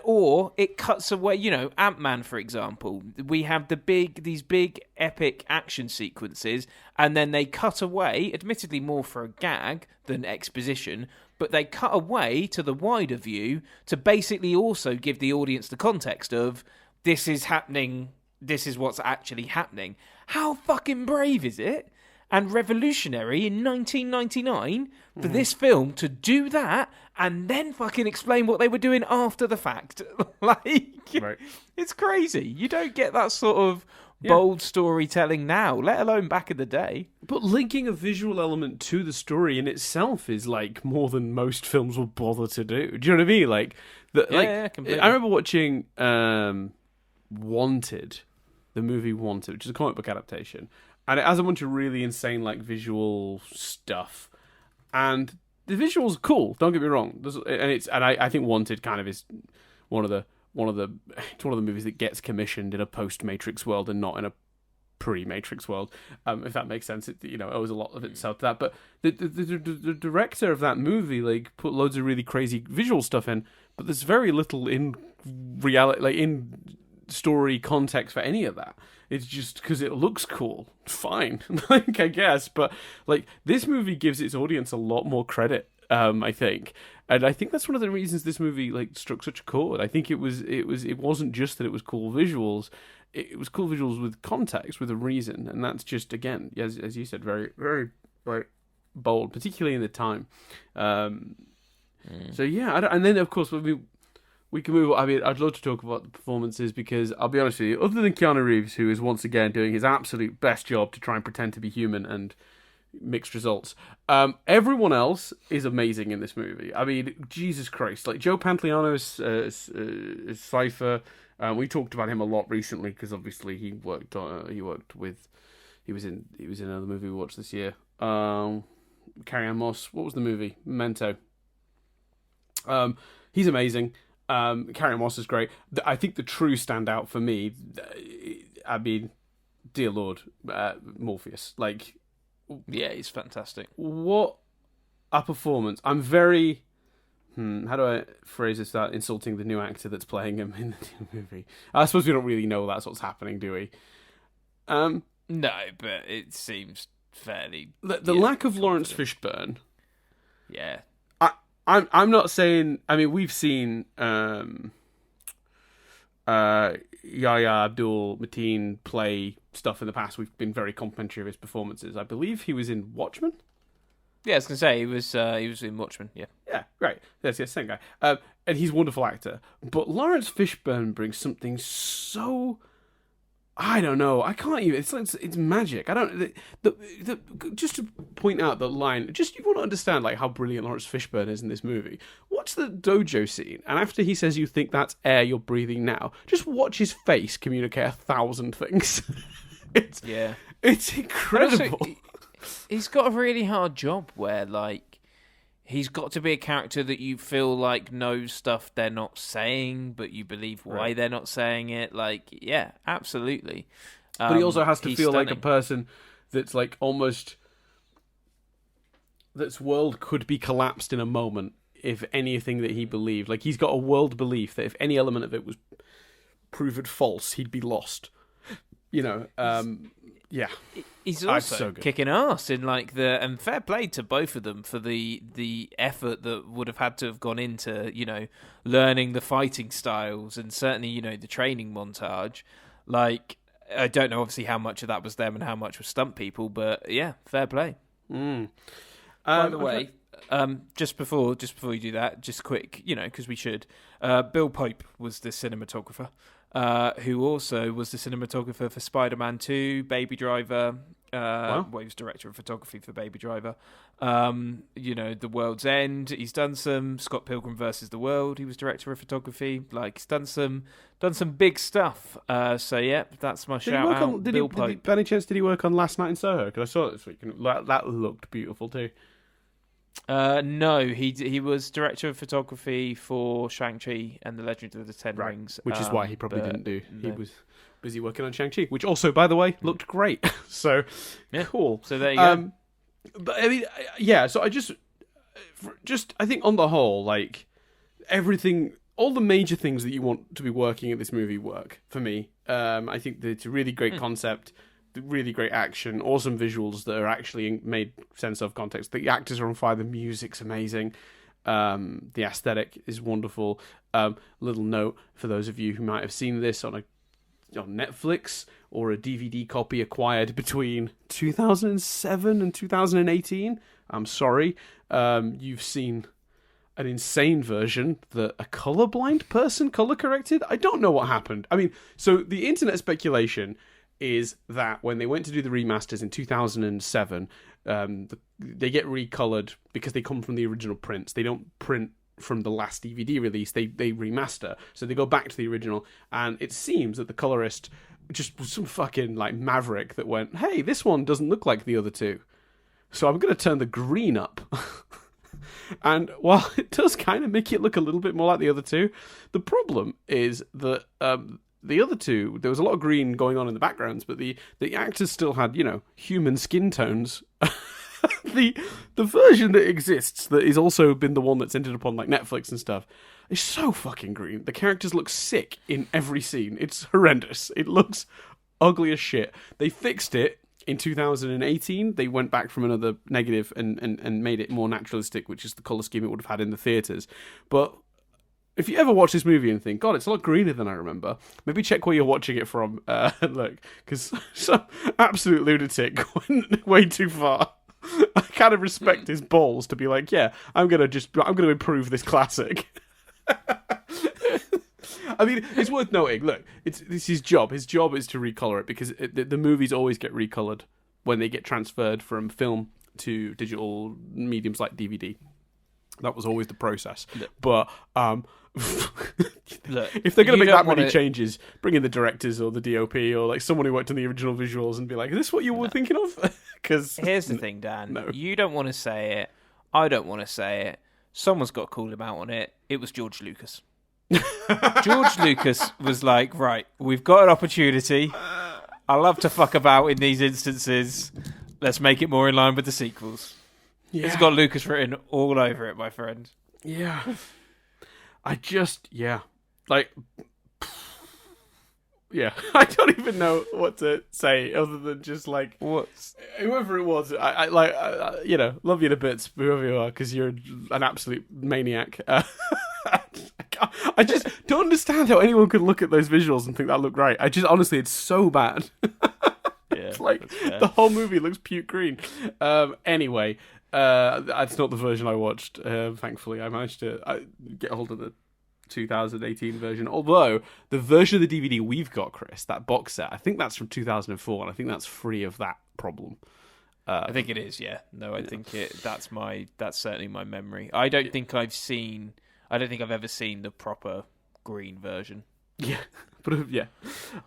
Or it cuts away, Ant-Man, for example. We have these big epic action sequences, and then they cut away, admittedly more for a gag than exposition, but they cut away to the wider view to basically also give the audience the context of, this is happening, this is what's actually happening. How fucking brave is it? And revolutionary in 1999 for this film to do that and then fucking explain what they were doing after the fact. It's crazy. You don't get that sort of bold storytelling now, let alone back in the day. But linking a visual element to the story in itself is like more than most films will bother to do. Do you know what I mean? Like, completely. I remember watching Wanted, the movie Wanted, which is a comic book adaptation. And it has a bunch of really insane, like, visual stuff. And the visuals are cool, don't get me wrong. I think Wanted kind of is one of the movies that gets commissioned in a post-Matrix world and not in a pre-Matrix world. If that makes sense, it owes a lot of itself to that. But the director of that movie, like, put loads of really crazy visual stuff in, but there's very little in reality, like, in story context for any of that. It's just because it looks cool. Fine, like, I guess. But like, this movie gives its audience a lot more credit, I think, and I think that's one of the reasons this movie like struck such a chord. I think it wasn't just that it was cool visuals. It was cool visuals with context, with a reason, and that's just, again, as you said, very, very, very bold, particularly in the time. So yeah, and then of course we can move on. I mean, I'd love to talk about the performances because I'll be honest with you, other than Keanu Reeves, who is once again doing his absolute best job to try and pretend to be human and mixed results, everyone else is amazing in this movie. I mean, Jesus Christ. Like, Joe Pantoliano is Cypher. We talked about him a lot recently because obviously he was in another movie we watched this year. Carrie-Anne Moss. What was the movie? Memento. He's amazing. Carrie-Anne Moss is great. I think the true standout for me, I mean, dear Lord, Morpheus. Like, yeah, he's fantastic. What a performance! I'm very. How do I phrase this without insulting the new actor that's playing him in the new movie? I suppose we don't really know that's what's happening, do we? No, but it seems fairly. The lack of Laurence Fishburn. Yeah. I'm not saying. I mean, we've seen Yahya Abdul Mateen play stuff in the past. We've been very complimentary of his performances. I believe he was in Watchmen. Yeah, I was gonna say he was in Watchmen. Yeah. Yeah, right. That's the same guy. And he's a wonderful actor. But Laurence Fishburne brings something so. I don't know. I can't even. It's magic. I don't. Just to point out the line. Just you want to understand like how brilliant Laurence Fishburne is in this movie. Watch the dojo scene, and after he says, "You think that's air you're breathing now," just watch his face communicate 1,000 things. It's incredible. Also, he's got a really hard job where like he's got to be a character that you feel like knows stuff they're not saying, but you believe why they're not saying it. Like, yeah, absolutely. But he also has to feel stunning. like a person that's like almost that's world could be collapsed in a moment if anything that he believed. Like he's got a world belief that if any element of it was proven false, he'd be lost. You know, yeah. He's also kicking ass in like and fair play to both of them for the effort that would have had to have gone into, you know, learning the fighting styles and certainly, you know, the training montage. Like, I don't know obviously how much of that was them and how much was stunt people, but yeah, fair play. By the way, just before you do that, just quick, you know, because we should. Bill Pope was the cinematographer. Who also was the cinematographer for Spider-Man 2, Baby Driver. Well, he was director of photography for Baby Driver. You know, The World's End. He's done some Scott Pilgrim versus the World. He was director of photography. Like, he's done some big stuff. So yeah, that's my shout out. Bill Pope. By any chance, did he work on Last Night in Soho? Because I saw it this week, and that looked beautiful too. No, he was director of photography for Shang-Chi and the Legend of the Ten Rings. Which is why he probably didn't do. No. He was busy working on Shang-Chi, which also, by the way, looked great. So, yeah. Cool. So there you go. But I mean, yeah, so I just, I think on the whole, like, everything, all the major things that you want to be working in this movie work, for me. I think that it's a really great concept. Really great action, awesome visuals that are actually made sense of context. The actors are on fire, the music's amazing, the aesthetic is wonderful. Little note for those of you who might have seen this on Netflix or a DVD copy acquired between 2007 and 2018. I'm sorry, you've seen an insane version that a colorblind person color corrected. I don't know what happened. I mean, so the internet speculation is that when they went to do the remasters in 2007, they get recolored because they come from the original prints. They don't print from the last DVD release. They remaster. So they go back to the original. And it seems that the colorist just was some fucking like maverick that went, hey, this one doesn't look like the other two, so I'm going to turn the green up. And while it does kind of make it look a little bit more like the other two, the problem is that the other two, there was a lot of green going on in the backgrounds, but the actors still had, you know, human skin tones. The version that exists, that is also been the one that's ended up on like Netflix and stuff, is so fucking green. The characters look sick in every scene. It's horrendous. It looks ugly as shit. They fixed it in 2018. They went back from another negative and made it more naturalistic, which is the colour scheme it would have had in the theatres. But if you ever watch this movie and think, God, it's a lot greener than I remember, maybe check where you're watching it from. Look, because some absolute lunatic went way too far. I kind of respect his balls to be like, yeah, I'm gonna improve this classic. I mean, it's worth noting. Look, it's his job. His job is to recolor it because the movies always get recolored when they get transferred from film to digital mediums like DVD. That was always the process. Look. But Look, if they're going to make that many changes, bring in the directors or the DOP or like someone who worked on the original visuals and be like, "Is this what you were thinking of?" Because here's the thing, Dan. No. You don't want to say it. I don't want to say it. Someone's got to call him out on it. It was George Lucas. George Lucas was like, right, we've got an opportunity. I love to fuck about in these instances. Let's make it more in line with the sequels. Yeah. It's got Lucas written all over it, my friend. Yeah. I don't even know what to say other than just like whoever it was. I love you to bits, whoever you are, because you're an absolute maniac. I just don't understand how anyone could look at those visuals and think that looked right. Honestly, it's so bad. It's like the whole movie looks puke green. Anyway, that's not the version I watched. Thankfully, I managed to get hold of the 2018 version. Although the version of the DVD we've got, Chris, that box set, I think that's from 2004, and I think that's free of that problem. I think it is. Yeah. No, I think that's certainly my memory. I don't think I've ever seen the proper green version. Yeah, but yeah.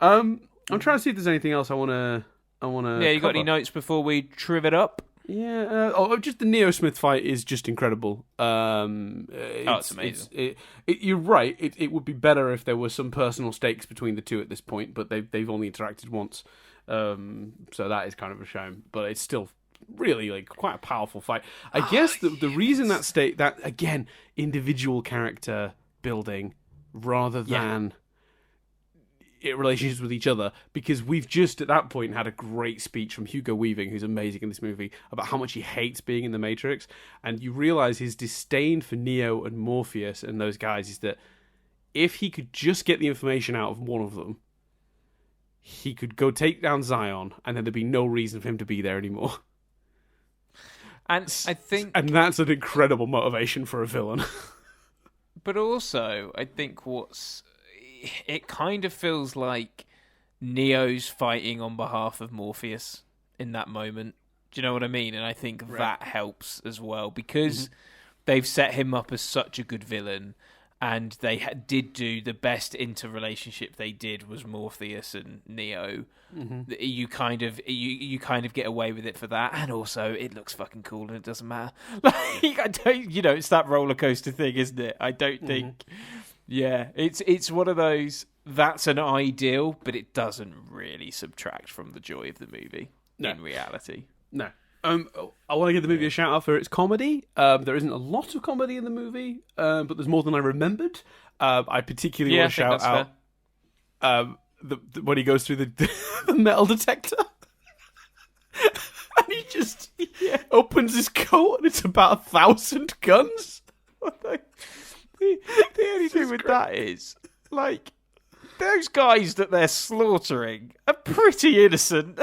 I'm trying to see if there's anything else I want to. Yeah, you got any notes before we triv it up? Yeah. Just the Neo Smith fight is just incredible. It's amazing. You're right. It would be better if there were some personal stakes between the two at this point, but they've only interacted once, so that is kind of a shame. But it's still really like quite a powerful fight. I guess the reason that again, individual character building rather than relationships with each other, because we've just at that point had a great speech from Hugo Weaving, who's amazing in this movie, about how much he hates being in the Matrix, and you realize his disdain for Neo and Morpheus and those guys is that if he could just get the information out of one of them, he could go take down Zion, and then there'd be no reason for him to be there anymore. And I think, and that's an incredible motivation for a villain. But also, I think it kind of feels like Neo's fighting on behalf of Morpheus in that moment. Do you know what I mean? And I think that helps as well, because they've set him up as such a good villain, and they did do the best interrelationship they did was Morpheus and Neo. You kind of get away with it for that, and also it looks fucking cool and it doesn't matter. Like, it's that Rollercoaster thing, isn't it? I don't think. Yeah, it's one of those. That's an ideal, but it doesn't really subtract from the joy of the movie. In reality, no. I want to give the movie a shout out for its comedy. There isn't a lot of comedy in the movie, but there's more than I remembered. I particularly want to shout out when he goes through the metal detector. And he just opens his coat and it's about 1,000 guns. The only thing with that is, like, those guys that they're slaughtering are pretty innocent.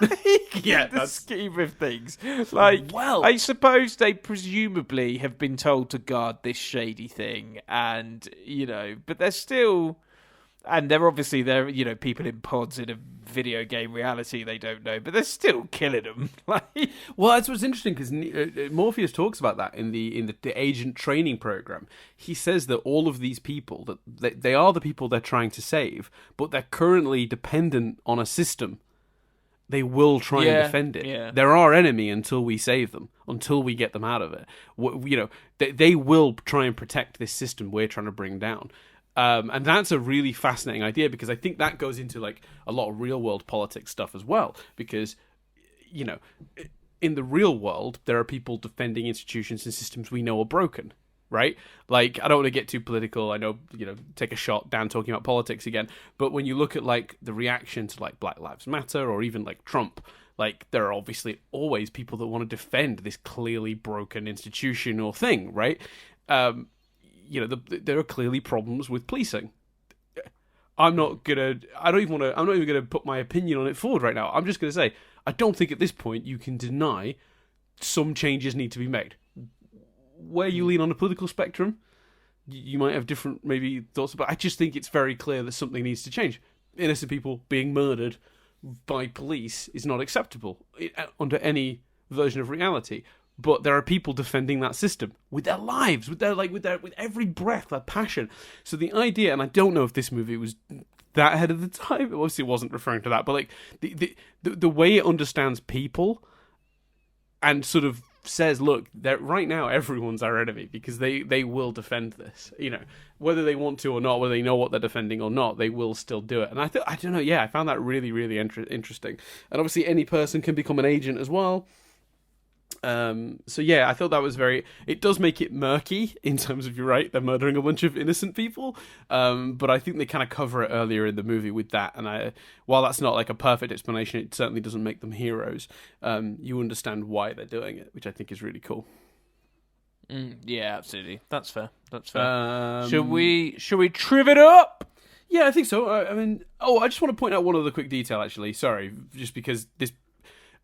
In the scheme of things. Like, well, I suppose they presumably have been told to guard this shady thing, and, but they're still... And they're people in pods in a video game reality they don't know, but they're still killing them. Well, that's what's interesting, because Morpheus talks about that in the agent training program. He says that all of these people, that they are the people they're trying to save, but they're currently dependent on a system. They will try and defend it. Yeah. They're our enemy until we save them, until we get them out of it. They will try and protect this system we're trying to bring down. And that's a really fascinating idea, because I think that goes into like a lot of real world politics stuff as well. Because, in the real world, there are people defending institutions and systems we know are broken, right? Like, I don't want to get too political. I know, take a shot down talking about politics again. But when you look at like the reaction to like Black Lives Matter or even like Trump, like there are obviously always people that want to defend this clearly broken institution or thing, right? There are clearly problems with policing. I'm not even gonna put my opinion on it forward right now. I'm just gonna say I don't think at this point you can deny some changes need to be made. Where you lean on the political spectrum, you might have different maybe thoughts, but I just think it's very clear that something needs to change. Innocent people being murdered by police is not acceptable under any version of reality. But there are people defending that system with their lives, with every breath, their passion. So the idea, and I don't know if this movie was that ahead of the time. Obviously, it wasn't referring to that, but like the way it understands people and sort of says, look, right now everyone's our enemy because they will defend this. You know, whether they want to or not, whether they know what they're defending or not, they will still do it. And I don't know. Yeah, I found that really, really interesting. And obviously, any person can become an agent as well. So yeah, I thought that was it does make it murky in terms of, you're right, they're murdering a bunch of innocent people, but I think they kind of cover it earlier in the movie with that, and while that's not like a perfect explanation, it certainly doesn't make them heroes. You understand why they're doing it, which I think is really cool. Yeah, absolutely. That's fair. Should we triv it up? Yeah, I think so. I mean, I just want to point out one other quick detail, actually. Sorry, just because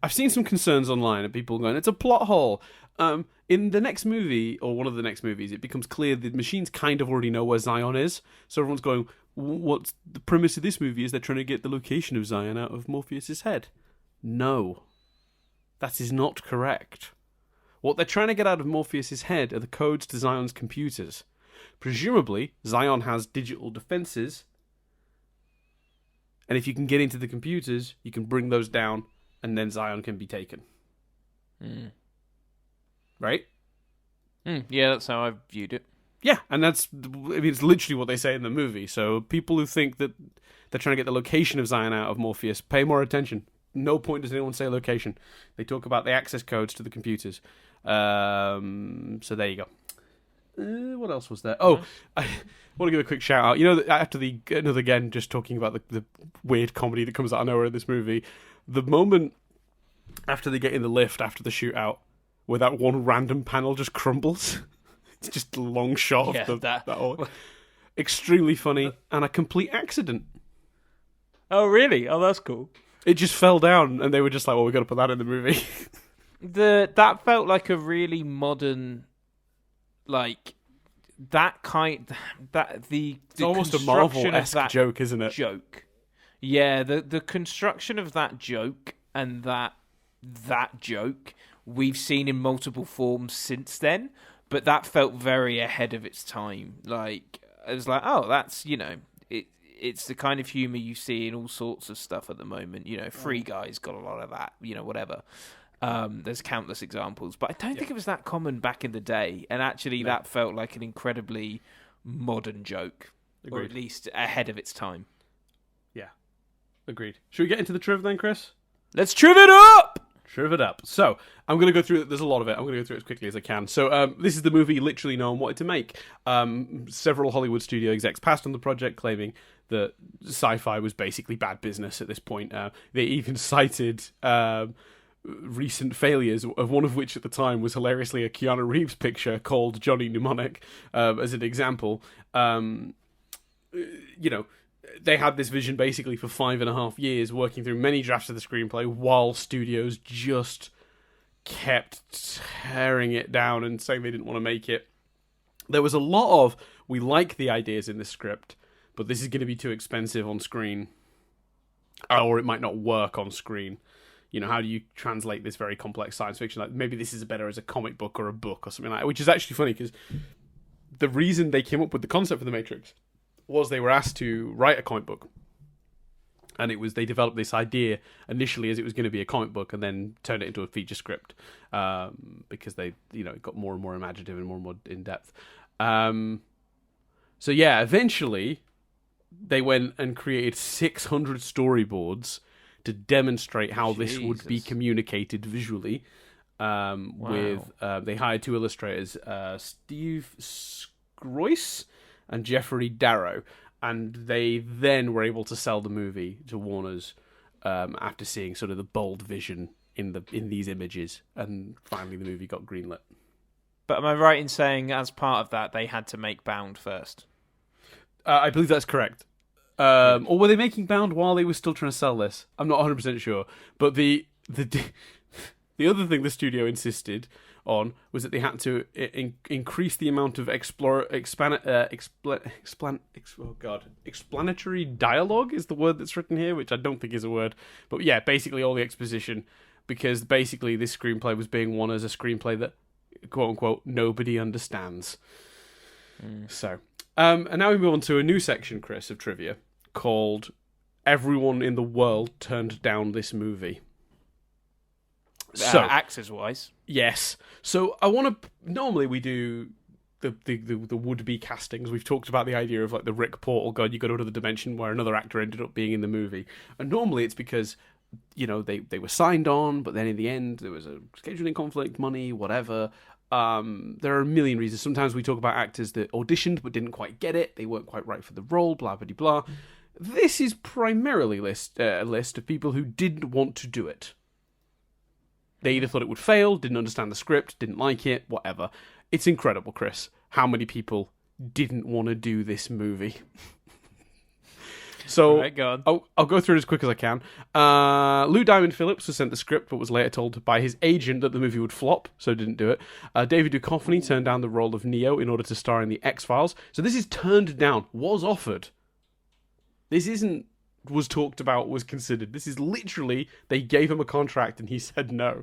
I've seen some concerns online of people going, it's a plot hole. In the next movie, or one of the next movies, it becomes clear the machines kind of already know where Zion is. So everyone's going, what's the premise of this movie? Is they're trying to get the location of Zion out of Morpheus's head? No. That is not correct. What they're trying to get out of Morpheus's head are the codes to Zion's computers. Presumably, Zion has digital defenses. And if you can get into the computers, you can bring those down, and then Zion can be taken. Right? Yeah, that's how I viewed it. Yeah, and it's literally what they say in the movie. So people who think that they're trying to get the location of Zion out of Morpheus, pay more attention. No point does anyone say location. They talk about the access codes to the computers. So there you go. What else was there? I want to give a quick shout out. You know, after again, just talking about the weird comedy that comes out of nowhere in this movie, the moment after they get in the lift after the shootout, where that one random panel just crumbles. It's just a long shot of that all. Extremely funny and a complete accident. Oh, really? Oh, that's cool. It just fell down, and they were just like, well, we've got to put that in the movie. That felt like a really modern, like, it's almost a Marvel-esque joke, isn't it? Joke. Yeah, the construction of that joke and that joke we've seen in multiple forms since then, but that felt very ahead of its time. Like, it was like, oh, that's, it's the kind of humour you see in all sorts of stuff at the moment. Free Guy's got a lot of that, whatever. There's countless examples, but I don't think it was that common back in the day, and actually that felt like an incredibly modern joke. Agreed. Or at least ahead of its time. Yeah. Agreed. Should we get into the triv then, Chris? Let's triv it up! Triv it up. So, I'm going to go through it. There's a lot of it. I'm going to go through it as quickly as I can. So, this is the movie literally no one wanted to make. Several Hollywood studio execs passed on the project, claiming that sci-fi was basically bad business at this point. They even cited recent failures, of one of which at the time was hilariously a Keanu Reeves picture called Johnny Mnemonic, as an example. They had this vision basically for 5.5 years, working through many drafts of the screenplay while studios just kept tearing it down and saying they didn't want to make it. There was a lot of, we like the ideas in the script, but this is going to be too expensive on screen, or it might not work on screen. How do you translate this very complex science fiction? Like, maybe this is better as a comic book or a book or something like that, which is actually funny because the reason they came up with the concept for The Matrix was they were asked to write a comic book. And they developed this idea initially as it was going to be a comic book, and then turned it into a feature script, because they, it got more and more imaginative and more in depth. So yeah, eventually they went and created 600 storyboards to demonstrate how this would be communicated visually. With they hired two illustrators, Steve Scroyce and Jeffrey Darrow. And they then were able to sell the movie to Warner's after seeing sort of the bold vision in these images, and finally the movie got greenlit. But am I right in saying, as part of that, they had to make Bound first? I believe that's correct. Or were they making Bound while they were still trying to sell this? I'm not 100% sure. But the The other thing the studio insisted on was that they had to increase the amount of explanatory dialogue is the word that's written here, which I don't think is a word. But yeah, basically all the exposition, because basically this screenplay was being won as a screenplay that, quote unquote, nobody understands. So, and now we move on to a new section, Chris, of trivia called "Everyone in the World Turned Down This Movie." So, actors-wise, yes. So I want to. Normally we do the would-be castings. We've talked about the idea of like the Rick Portal. God, you got to another dimension where another actor ended up being in the movie, and normally it's because they were signed on, but then in the end there was a scheduling conflict, money, whatever. There are a million reasons. Sometimes we talk about actors that auditioned but didn't quite get it. They weren't quite right for the role. Blah blah blah. This is primarily a list of people who didn't want to do it. They either thought it would fail, didn't understand the script, didn't like it, whatever. It's incredible, Chris, how many people didn't want to do this movie. So right, go on. I'll go through it as quick as I can. Lou Diamond Phillips was sent the script, but was later told by his agent that the movie would flop, so didn't do it. David Duchovny turned down the role of Neo in order to star in The X-Files. So this is turned down, was offered. This isn't was talked about, was considered. This is literally, they gave him a contract and he said no.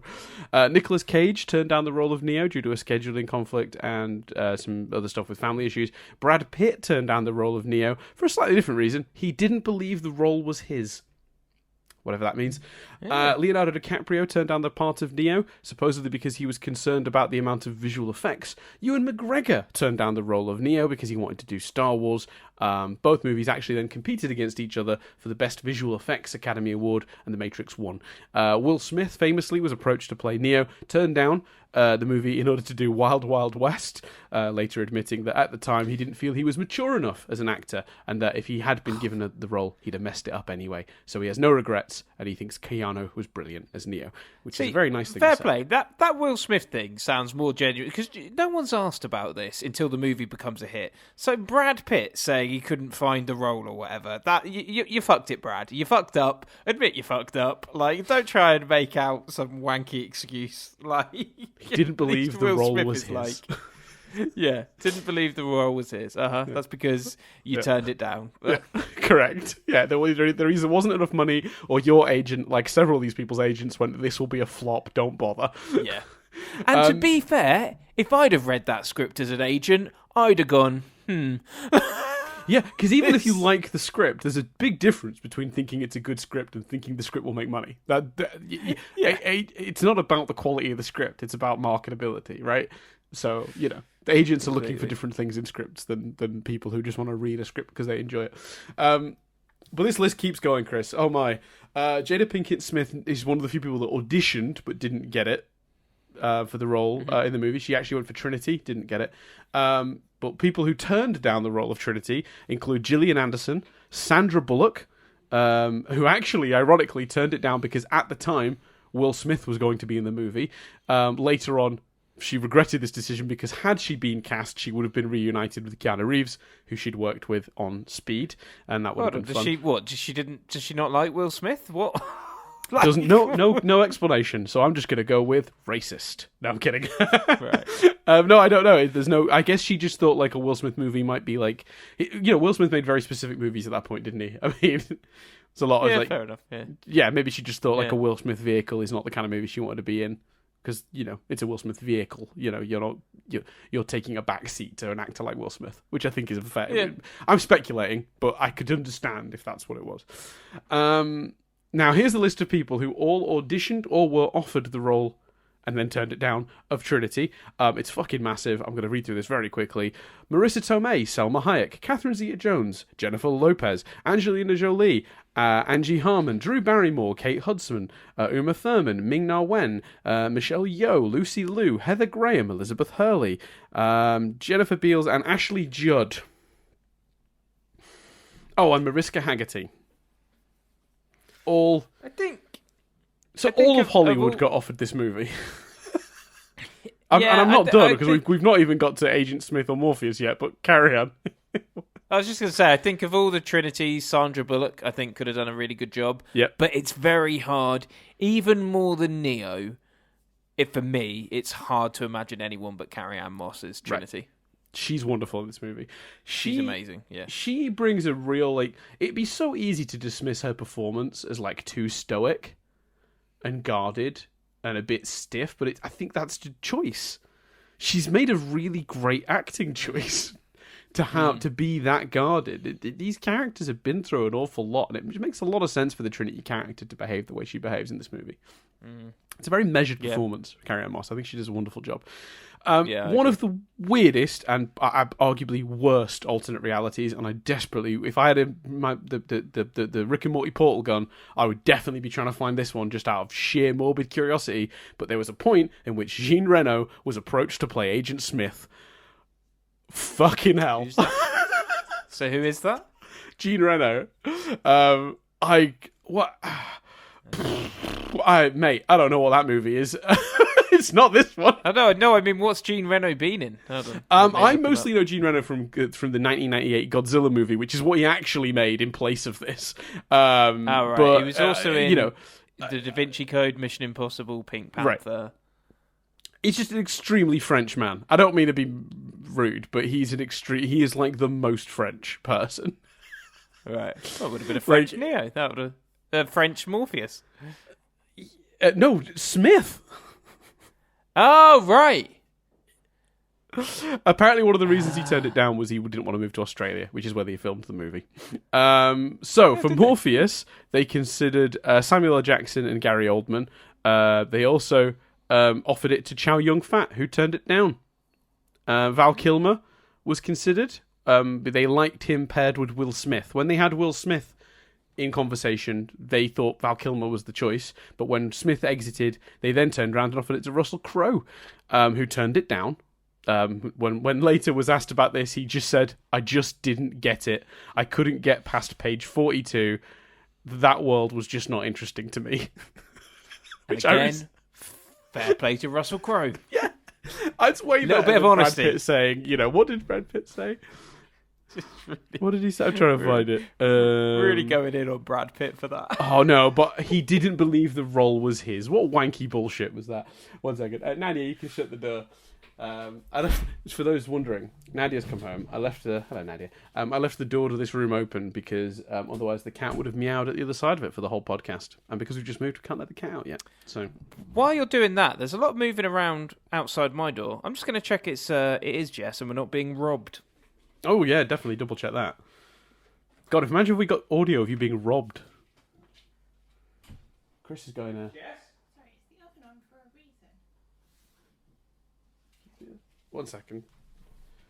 Nicolas Cage turned down the role of Neo due to a scheduling conflict and some other stuff with family issues. Brad Pitt turned down the role of Neo for a slightly different reason. He didn't believe the role was his. Whatever that means. Yeah. Leonardo DiCaprio turned down the part of Neo, supposedly because he was concerned about the amount of visual effects. Ewan McGregor turned down the role of Neo because he wanted to do Star Wars. Both movies actually then competed against each other for the Best Visual Effects Academy Award, and The Matrix won. Will Smith famously was approached to play Neo, turned down the movie in order to do Wild Wild West, later admitting that at the time he didn't feel he was mature enough as an actor, and that if he had been given the role, he'd have messed it up anyway. So he has no regrets, and he thinks Keanu was brilliant as Neo, which is a very nice thing to say. Fair play. That Will Smith thing sounds more genuine, because no one's asked about this until the movie becomes a hit. So Brad Pitt saying he couldn't find the role or whatever, that you fucked it, Brad. You fucked up. Admit you fucked up. Like, don't try and make out some wanky excuse. Like, he didn't believe the role was his. Like, yeah, didn't believe the role was his. Yeah. That's because you turned it down. Yeah. Correct. Yeah, there either wasn't enough money, or your agent, like several of these people's agents, went, "This will be a flop. Don't bother." Yeah. And to be fair, if I'd have read that script as an agent, I'd have gone, Yeah, because even if you like the script, there's a big difference between thinking it's a good script and thinking the script will make money. It's not about the quality of the script; it's about marketability, right? So the agents are looking for different things in scripts than people who just want to read a script because they enjoy it. But this list keeps going, Chris. Oh my! Jada Pinkett Smith is one of the few people that auditioned but didn't get it for the role in the movie. She actually went for Trinity, didn't get it. But people who turned down the role of Trinity include Gillian Anderson, Sandra Bullock, who actually, ironically, turned it down because at the time Will Smith was going to be in the movie. Later on, she regretted this decision because had she been cast, she would have been reunited with Keanu Reeves, who she'd worked with on Speed, and that would have been fun. Does she not like Will Smith? What? Doesn't no explanation. So I'm just gonna go with racist. No, I'm kidding. Right. No, I don't know. There's no. I guess she just thought like a Will Smith movie might be like, Will Smith made very specific movies at that point, didn't he? I mean, it's a lot of like. Fair enough. Yeah, maybe she just thought like a Will Smith vehicle is not the kind of movie she wanted to be in, because it's a Will Smith vehicle. You're taking a back seat to an actor like Will Smith, which I think is fair. Yeah. I'm speculating, but I could understand if that's what it was. Now, here's the list of people who all auditioned or were offered the role and then turned it down of Trinity. It's fucking massive. I'm going to read through this very quickly. Marissa Tomei, Selma Hayek, Catherine Zeta-Jones, Jennifer Lopez, Angelina Jolie, Angie Harmon, Drew Barrymore, Kate Hudson, Uma Thurman, Ming-Na Wen, Michelle Yeoh, Lucy Liu, Heather Graham, Elizabeth Hurley, Jennifer Beals, and Ashley Judd. Oh, and Mariska Hargitay. All of Hollywood got offered this movie. And I'm not done because we've not even got to Agent Smith or Morpheus yet, but carry on. I was just going to say, I think of all the Trinities, Sandra Bullock, I think, could have done a really good job. Yep. But it's very hard, even more than Neo, for me, it's hard to imagine anyone but Carrie-Anne Moss as Trinity. Right. She's wonderful in this movie. She's amazing, yeah. She brings a real, like... It'd be so easy to dismiss her performance as, like, too stoic and guarded and a bit stiff, but I think that's the choice. She's made a really great acting choice to be that guarded. These characters have been through an awful lot, and it makes a lot of sense for the Trinity character to behave the way she behaves in this movie. It's a very measured performance for Carrie-Anne Moss. I think she does a wonderful job. One of the weirdest and arguably worst alternate realities, and I desperately, if I had the Rick and Morty portal gun, I would definitely be trying to find this one just out of sheer morbid curiosity. But there was a point in which Jean Reno was approached to play Agent Smith. Fucking hell! So who is that? Jean Reno. Mate, I don't know what that movie is. It's not this one. No, I mean, what's Jean Reno been in? I mostly know Jean Reno from the 1998 Godzilla movie, which is what he actually made in place of this. Right. But, he was also in the Da Vinci Code, Mission Impossible, Pink Panther. Right. He's just an extremely French man. I don't mean to be rude, but he is like the most French person. Right. That would have been a French Neo. That would have French Morpheus. No, Smith. Oh, right. Apparently, one of the reasons he turned it down was he didn't want to move to Australia, which is where they filmed the movie. So, for Morpheus, they considered Samuel L. Jackson and Gary Oldman. They also offered it to Chow Yun-fat, who turned it down. Val Kilmer was considered. But they liked him paired with Will Smith. When they had Will Smith in conversation, they thought Val Kilmer was the choice. But when Smith exited, they then turned around and offered it to Russell Crowe, who turned it down. When later was asked about this, he just said, "I just didn't get it. I couldn't get past page 42. That world was just not interesting to me." Which again, fair play to Russell Crowe. Yeah, that's way better than Brad Pitt saying, what did Brad Pitt say? What did he say? I'm trying to find it. Really going in on Brad Pitt for that. Oh no, but he didn't believe the role was his. What wanky bullshit was that? 1 second. Nadia, you can shut the door. For those wondering, Nadia's come home. Hello, Nadia. I left the door to this room open because otherwise the cat would have meowed at the other side of it for the whole podcast. And because we've just moved, we can't let the cat out yet. So while you're doing that, there's a lot moving around outside my door. I'm just going to check it is Jess and we're not being robbed. Oh yeah, definitely double check that. God, imagine if we got audio of you being robbed. Chris is going there. Yes. 1 second.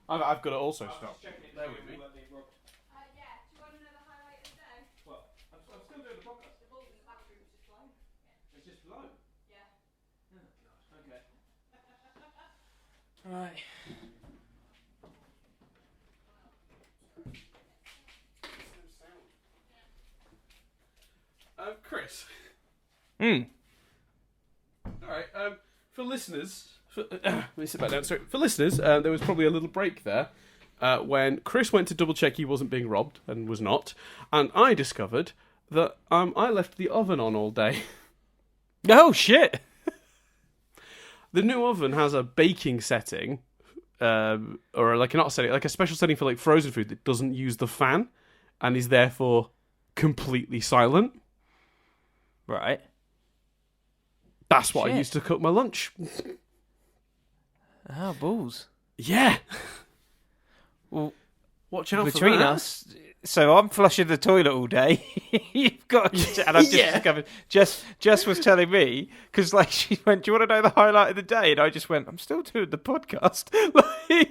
I've got to also stop. There with me. Yeah, do you want to know the highlight of the day? What? I'm still doing the podcast. The bulb in the bathroom is just blown. It's just blown? Yeah. Oh, God. Okay. Right. Chris. Alright, for listeners... let me sit back down. Sorry. For listeners, there was probably a little break there when Chris went to double check he wasn't being robbed and was not, and I discovered that I left the oven on all day. Oh shit! The new oven has a baking setting, or like not a setting, like a special setting for like frozen food that doesn't use the fan and is therefore completely silent. Right. That's what I used to cook my lunch. Oh, balls. Yeah. Well, watch out between for that. us. So I'm flushing the toilet all day. You've got, and I've just discovered. Jess was telling me because like she went, "Do you want to know the highlight of the day?" And I just went, "I'm still doing the podcast."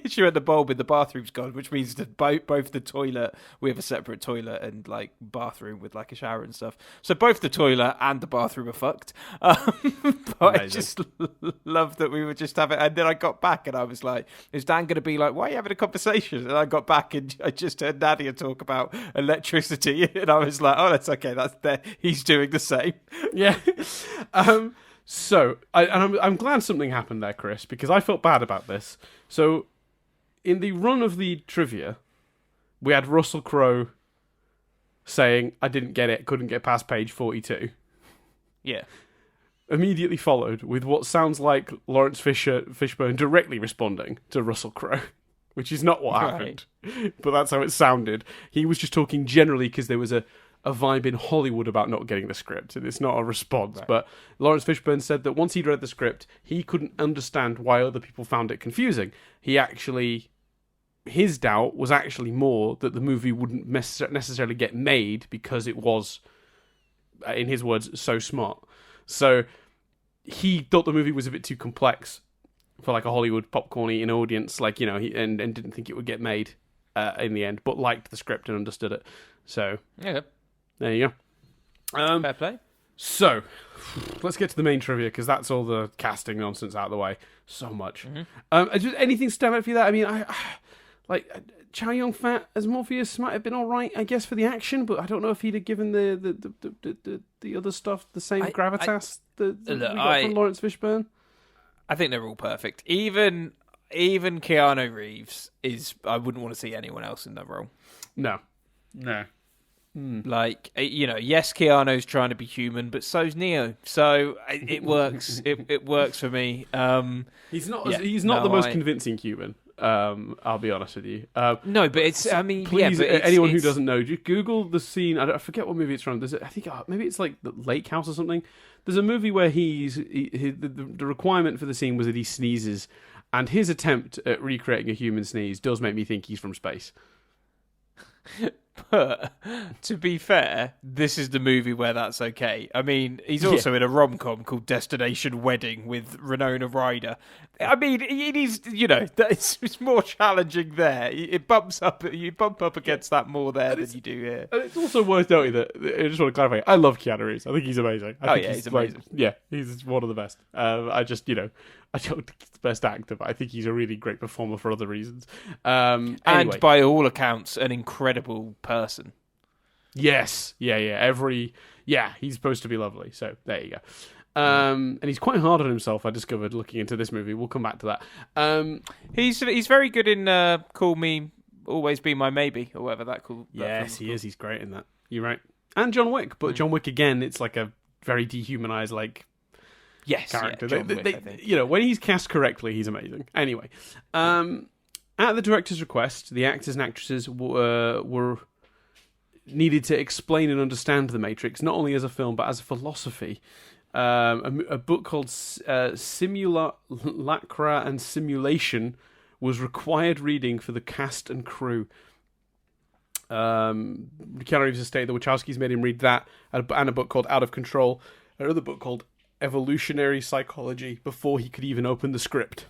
She went, "The bulb in the bathroom's gone," which means that both the toilet, we have a separate toilet and like bathroom with like a shower and stuff. So both the toilet and the bathroom are fucked. But I just love that we were just having. And then I got back and I was like, "Is Dan going to be like, why are you having a conversation?" And I got back and I just heard Nadia talk about electricity, and I was like, "Oh, that's okay. That's there. He's doing the same." Yeah. So I'm glad something happened there, Chris, because I felt bad about this. So, in the run of the trivia, we had Russell Crowe saying, "I didn't get it. Couldn't get past page 42." Yeah. immediately followed with what sounds like Laurence Fishburne directly responding to Russell Crowe, which is not what happened, but that's how it sounded. He was just talking generally because there was a vibe in Hollywood about not getting the script, and it's not a response. Right. But Laurence Fishburne said that once he'd read the script, he couldn't understand why other people found it confusing. His doubt was actually more that the movie wouldn't necessarily get made because it was, in his words, so smart. So he thought the movie was a bit too complex for like a Hollywood popcorn-eating audience, and didn't think it would get made in the end, but liked the script and understood it. So yeah, there you go. Fair play. So let's get to the main trivia, because that's all the casting nonsense out of the way. So much. Just anything stand out for you that? I mean, I Chow Yun-fat as Morpheus might have been all right, I guess, for the action, but I don't know if he'd have given the other stuff the same gravitas that we got from Laurence Fishburne. I think they're all perfect. Even Keanu Reeves I wouldn't want to see anyone else in that role. No. Like, yes, Keanu's trying to be human, but so's Neo. So it works. it works for me. He's not the most convincing human. I'll be honest with you. No, but it's. I mean, please, anyone who doesn't know, just Google the scene. I forget what movie it's from. Maybe it's like the Lake House or something. There's a movie where the requirement for the scene was that he sneezes, and his attempt at recreating a human sneeze does make me think he's from space. But to be fair, this is the movie where that's okay. I mean, he's also in a rom-com called Destination Wedding with Winona Ryder. I mean, it is, it's more challenging there. You bump up against that more there than you do here. And it's also worth noting that, I just want to clarify, I love Keanu Reeves. I think he's amazing. He's amazing. He's one of the best. I don't think he's the best actor, but I think he's a really great performer for other reasons. Anyway. And by all accounts, an incredible person. Yes. Yeah. He's supposed to be lovely. So there you go. And he's quite hard on himself, I discovered looking into this movie. We'll come back to that. He's very good in Call Me Always Be My Maybe, or whatever that called. Yes, he is. He's great in that. You're right. And John Wick, but John Wick again, it's like a very dehumanized character. Wick, when he's cast correctly, he's amazing. Anyway, at the director's request, the actors and actresses were needed to explain and understand The Matrix, not only as a film but as a philosophy. A book called Simulacra and Simulation was required reading for the cast and crew. Keanu Reeves has stated the Wachowskis made him read that, and a book called Out of Control, another book called Evolutionary Psychology, before he could even open the script.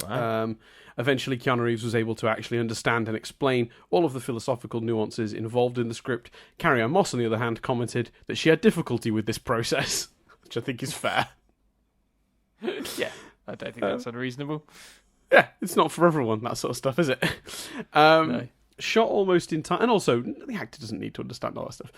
Wow. Eventually, Keanu Reeves was able to actually understand and explain all of the philosophical nuances involved in the script. Carrie-Anne Moss, on the other hand, commented that she had difficulty with this process, which I think is fair. Yeah, I don't think that's unreasonable. Yeah, it's not for everyone, that sort of stuff, is it? No. Shot almost in time, and also, the actor doesn't need to understand all that stuff.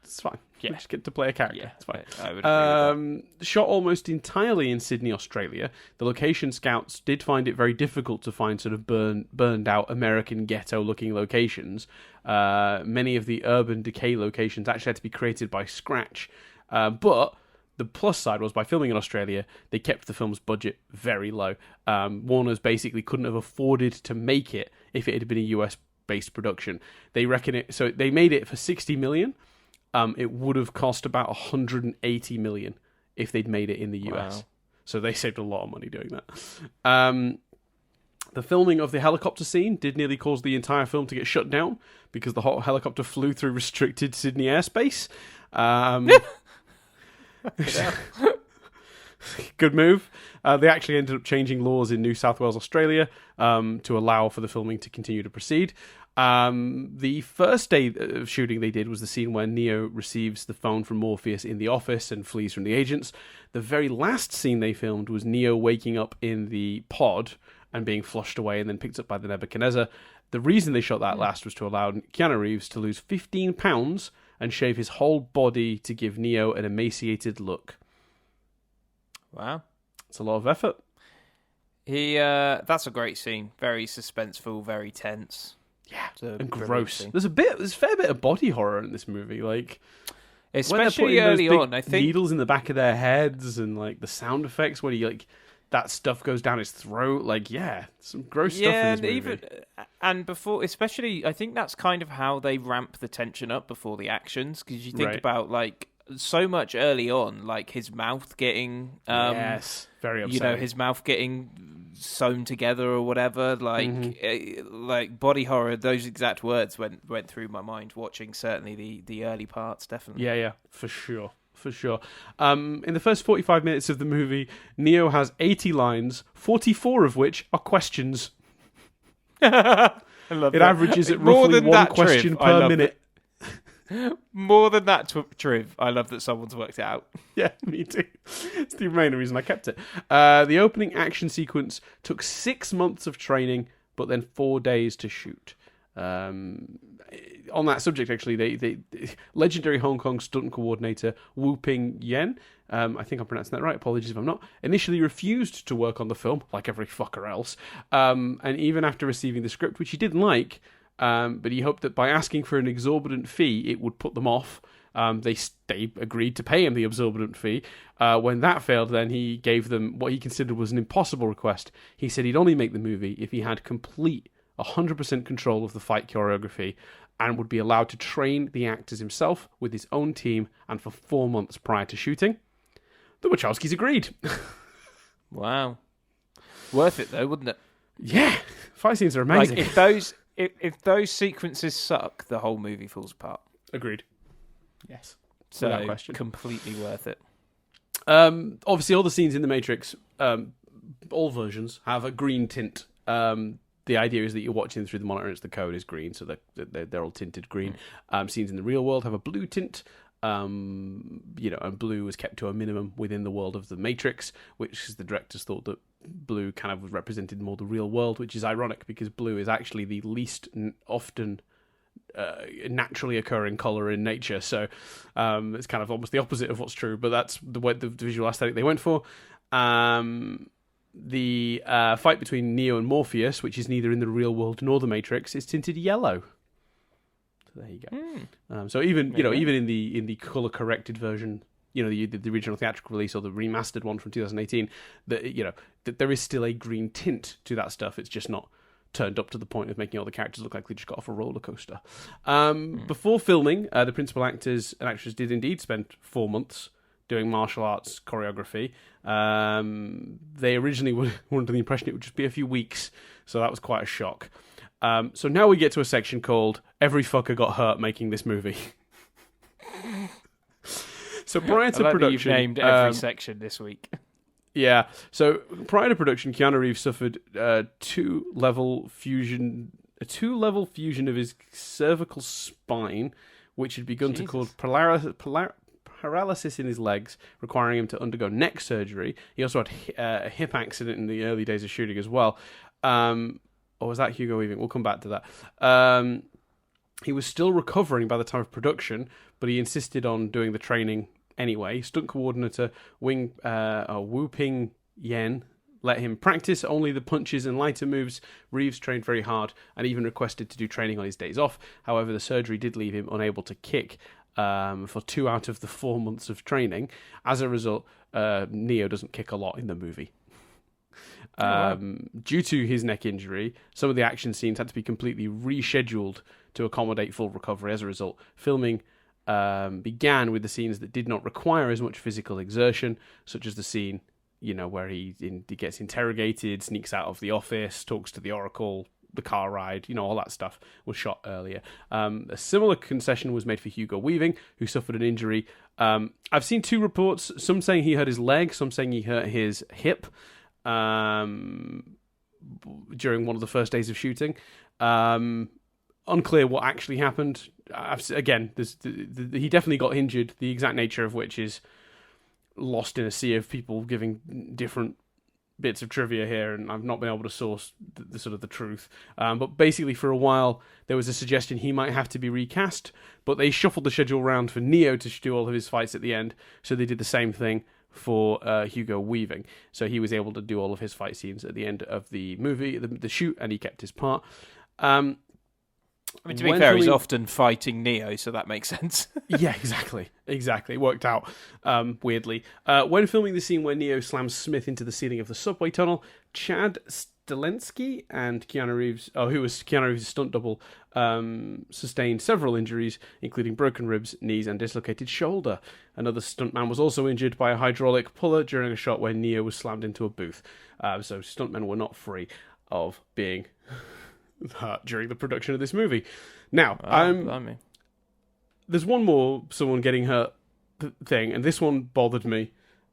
It's fine. Yeah. We just get to play a character. Yeah, it's fine. I would agree with that. Shot almost entirely in Sydney, Australia. The location scouts did find it very difficult to find sort of burned out American ghetto-looking locations. Many of the urban decay locations actually had to be created by scratch. But the plus side was, by filming in Australia, they kept the film's budget very low. Warner's basically couldn't have afforded to make it if it had been a US-based production. They reckon it. So they made it for $60 million. It would have cost about $180 million if they'd made it in the US. Wow. So they saved a lot of money doing that. The filming of the helicopter scene did nearly cause the entire film to get shut down because the helicopter flew through restricted Sydney airspace. Good move. They actually ended up changing laws in New South Wales, Australia, to allow for the filming to continue to proceed. The first day of shooting they did was the scene where Neo receives the phone from Morpheus in the office and flees from the agents. The very last scene they filmed was Neo waking up in the pod and being flushed away and then picked up by the Nebuchadnezzar. The reason they shot that last was to allow Keanu Reeves to lose 15 pounds and shave his whole body to give Neo an emaciated look. Wow. It's a lot of effort. That's a great scene. Very suspenseful, very tense. Yeah, and gross. There's a fair bit of body horror in this movie. Especially early on, I think. Needles in the back of their heads and like the sound effects when he like that stuff goes down his throat. Like, some gross stuff in this movie. And before, especially, I think that's kind of how they ramp the tension up before the actions. Because you think about like so much early on, like his mouth getting, very upsetting. You know, his mouth getting sewn together or whatever. Like, like body horror. Those exact words went through my mind watching certainly the early parts. Definitely. Yeah, for sure. For sure. In the first 45 minutes of the movie, Neo has 80 lines, 44 of which are questions. I love it that. averages at roughly one question per minute. More than that, Triv. I love that someone's worked it out. Yeah, me too. It's the main reason I kept it. The opening action sequence took 6 months of training, but then 4 days to shoot. On that subject, actually, they legendary Hong Kong stunt coordinator Wu Ping Yen, I think I'm pronouncing that right, apologies if I'm not, initially refused to work on the film, like every fucker else, and even after receiving the script, which he didn't like, but he hoped that by asking for an exorbitant fee, it would put them off. They agreed to pay him the exorbitant fee. When that failed, then he gave them what he considered was an impossible request. He said he'd only make the movie if he had complete 100% control of the fight choreography and would be allowed to train the actors himself with his own team and for 4 months prior to shooting. The Wachowskis agreed. Wow. Worth it though, wouldn't it? Yeah. Fight scenes are amazing. Like if those sequences suck, the whole movie falls apart. Agreed. Yes. So without question. Completely worth it. Obviously all the scenes in The Matrix, all versions, have a green tint. The idea is that you're watching through the monitor, and the code is green, so they're all tinted green. Scenes in the real world have a blue tint, and blue was kept to a minimum within the world of the Matrix, which is the directors thought that blue kind of represented more the real world, which is ironic because blue is actually the least often naturally occurring color in nature. So it's kind of almost the opposite of what's true, but that's the visual aesthetic they went for. The fight between Neo and Morpheus, which is neither in the real world nor the Matrix, is tinted yellow. So there you go. So even even in the color corrected version, the original theatrical release or the remastered one from 2018, that there is still a green tint to that stuff. It's just not turned up to the point of making all the characters look like they just got off a roller coaster. Before filming, the principal actors and actresses did indeed spend 4 months doing martial arts choreography. They originally were under the impression it would just be a few weeks, so that was quite a shock. So now we get to a section called "Every Fucker Got Hurt Making This Movie." So prior to production, you've named every section this week. Yeah. So prior to production, Keanu Reeves suffered a two-level fusion of his cervical spine, which had begun to cause paralysis in his legs, requiring him to undergo neck surgery. He also had a hip accident in the early days of shooting as well. Or was that Hugo Weaving? We'll come back to that. He was still recovering by the time of production, but he insisted on doing the training anyway. Stunt coordinator Wu Ping Yen let him practice only the punches and lighter moves. Reeves trained very hard and even requested to do training on his days off. However, the surgery did leave him unable to kick for 2 out of the 4 months of training. As a result, Neo doesn't kick a lot in the movie. Due to his neck injury, some of the action scenes had to be completely rescheduled to accommodate full recovery. As a result, filming began with the scenes that did not require as much physical exertion, such as the scene, where he gets interrogated, sneaks out of the office, talks to the Oracle, the car ride, all that stuff was shot earlier. A similar concession was made for Hugo Weaving, who suffered an injury. I've seen 2 reports, some saying he hurt his leg, some saying he hurt his hip during one of the first days of shooting. Unclear what actually happened. He definitely got injured, the exact nature of which is lost in a sea of people giving different bits of trivia here, and I've not been able to source the sort of the truth. But basically, for a while, there was a suggestion he might have to be recast, but they shuffled the schedule around for Neo to do all of his fights at the end, so they did the same thing for Hugo Weaving. So he was able to do all of his fight scenes at the end of the movie, the shoot, and he kept his part. I mean, to be fair, he's often fighting Neo, so that makes sense. Yeah, exactly. It worked out weirdly. When filming the scene where Neo slams Smith into the ceiling of the subway tunnel, Chad Stahelski and Keanu Reeves, who was Keanu Reeves' stunt double, sustained several injuries, including broken ribs, knees, and dislocated shoulder. Another stuntman was also injured by a hydraulic puller during a shot where Neo was slammed into a booth. So stuntmen were not free of being hurt during the production of this movie. Now, there's one more someone getting hurt thing, and this one bothered me.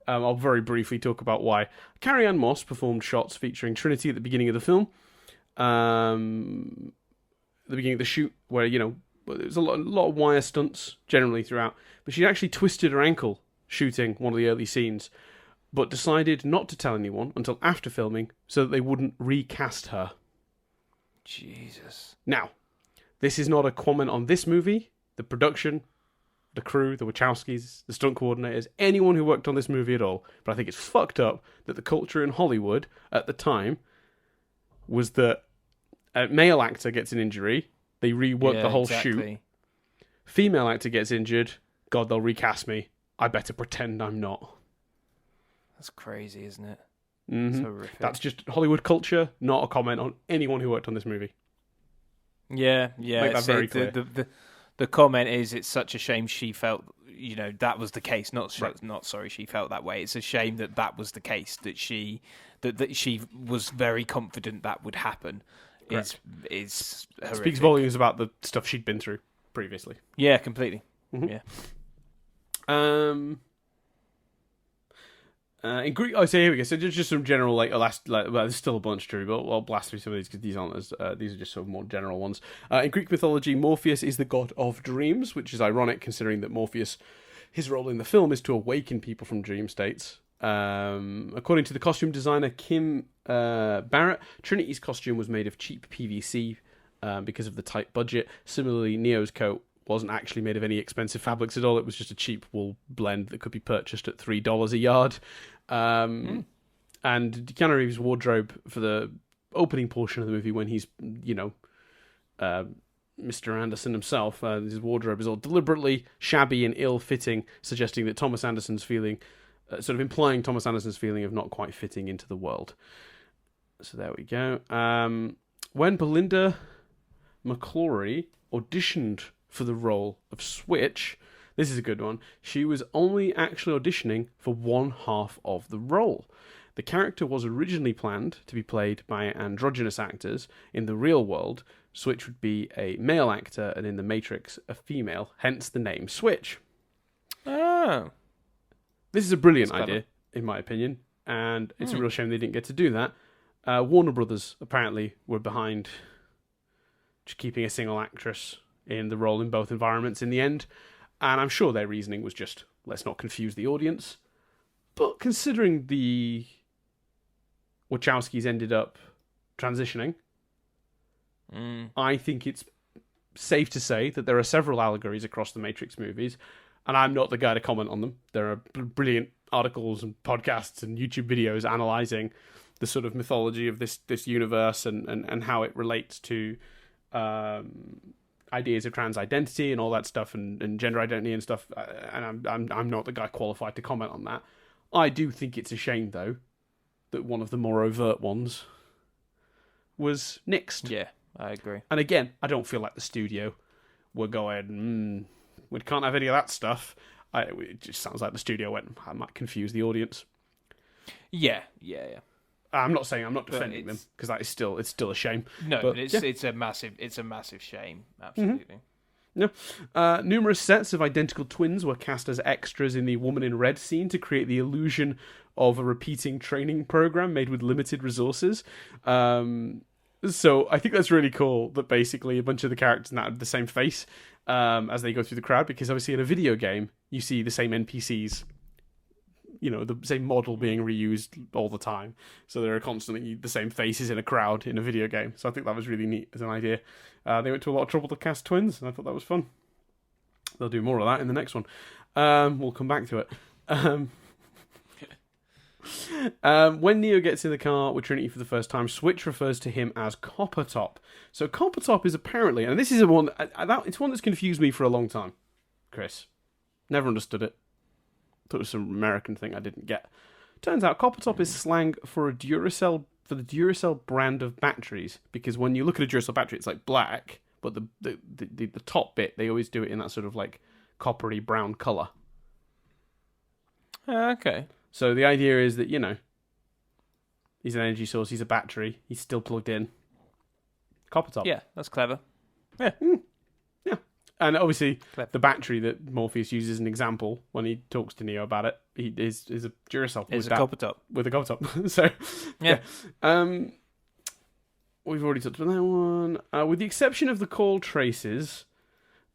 I'll very briefly talk about why. Carrie-Anne Moss performed shots featuring Trinity at the beginning of the film. At the beginning of the shoot, where, there's a lot of wire stunts generally throughout, but she actually twisted her ankle shooting one of the early scenes, but decided not to tell anyone until after filming so that they wouldn't recast her. Jesus. Now, this is not a comment on this movie, the production, the crew, the Wachowskis, the stunt coordinators, anyone who worked on this movie at all, but I think it's fucked up that the culture in Hollywood at the time was that a male actor gets an injury, they rework the whole shoot, female actor gets injured, God, they'll recast me, I better pretend I'm not. That's crazy, isn't it? Mm-hmm. So horrific. That's just Hollywood culture, not a comment on anyone who worked on this movie. Yeah. Make that very clear. The comment is, it's such a shame she felt, that was the case. Not sorry she felt that way. It's a shame that was the case, that she was very confident that would happen. Is horrific. Speaks volumes about the stuff she'd been through previously. Yeah, completely. Mm-hmm. Yeah. In Greek, here we go. So just some general, there's still a bunch, Drew, but I'll blast through some of these because these aren't these are just sort of more general ones. In Greek mythology, Morpheus is the god of dreams, which is ironic considering that Morpheus, his role in the film is to awaken people from dream states. According to the costume designer Kim Barrett, Trinity's costume was made of cheap PVC because of the tight budget. Similarly, Neo's coat wasn't actually made of any expensive fabrics at all. It was just a cheap wool blend that could be purchased at $3 a yard. And Keanu Reeves' wardrobe for the opening portion of the movie, when he's, Mr. Anderson himself, his wardrobe is all deliberately shabby and ill-fitting, suggesting that Thomas Anderson's feeling, sort of implying Thomas Anderson's feeling of not quite fitting into the world. So there we go. When Belinda McClory auditioned for the role of Switch, this is a good one, she was only actually auditioning for one half of the role. The character was originally planned to be played by androgynous actors. In the real world, Switch would be a male actor, and in The Matrix, a female, hence the name Switch. Oh. This is a brilliant idea, in my opinion, and it's a real shame they didn't get to do that. Warner Brothers apparently were behind just keeping a single actress in the role in both environments in the end, and I'm sure their reasoning was just, let's not confuse the audience. But considering the Wachowskis ended up transitioning, I think it's safe to say that there are several allegories across the Matrix movies, and I'm not the guy to comment on them. There are brilliant articles and podcasts and YouTube videos analysing the sort of mythology of this universe and how it relates to ideas of trans identity and all that stuff, and gender identity and stuff, and I'm not the guy qualified to comment on that. I do think it's a shame, though, that one of the more overt ones was nixed. Yeah, I agree. And again, I don't feel like the studio were going, we can't have any of that stuff. It just sounds like the studio went, I might confuse the audience. Yeah. I'm not saying I'm not defending them, because that is still a shame. No, but it's a massive shame. Absolutely. Mm-hmm. No. Numerous sets of identical twins were cast as extras in the Woman in Red scene to create the illusion of a repeating training program made with limited resources. So I think that's really cool that basically a bunch of the characters now have the same face as they go through the crowd, because obviously in a video game you see the same NPCs, the same model being reused all the time. So there are constantly the same faces in a crowd in a video game. So I think that was really neat as an idea. They went to a lot of trouble to cast twins, and I thought that was fun. They'll do more of that in the next one. We'll come back to it. When Neo gets in the car with Trinity for the first time, Switch refers to him as Coppertop. So Coppertop is apparently, and this is it's one that's confused me for a long time, Chris. Never understood it. Thought it was some American thing I didn't get. Turns out Coppertop is slang for the Duracell brand of batteries, because when you look at a Duracell battery, it's like black, but the top bit, they always do it in that sort of like coppery brown colour. Okay. So the idea is that, he's an energy source, he's a battery, he's still plugged in. Coppertop. Yeah, that's clever. Yeah. Yeah. And obviously, Clever. the battery that Morpheus uses as an example when he talks to Neo about it, is a Duracell. It's a Coppertop. With a Coppertop. So, yeah. We've already touched on that one. With the exception of the call traces,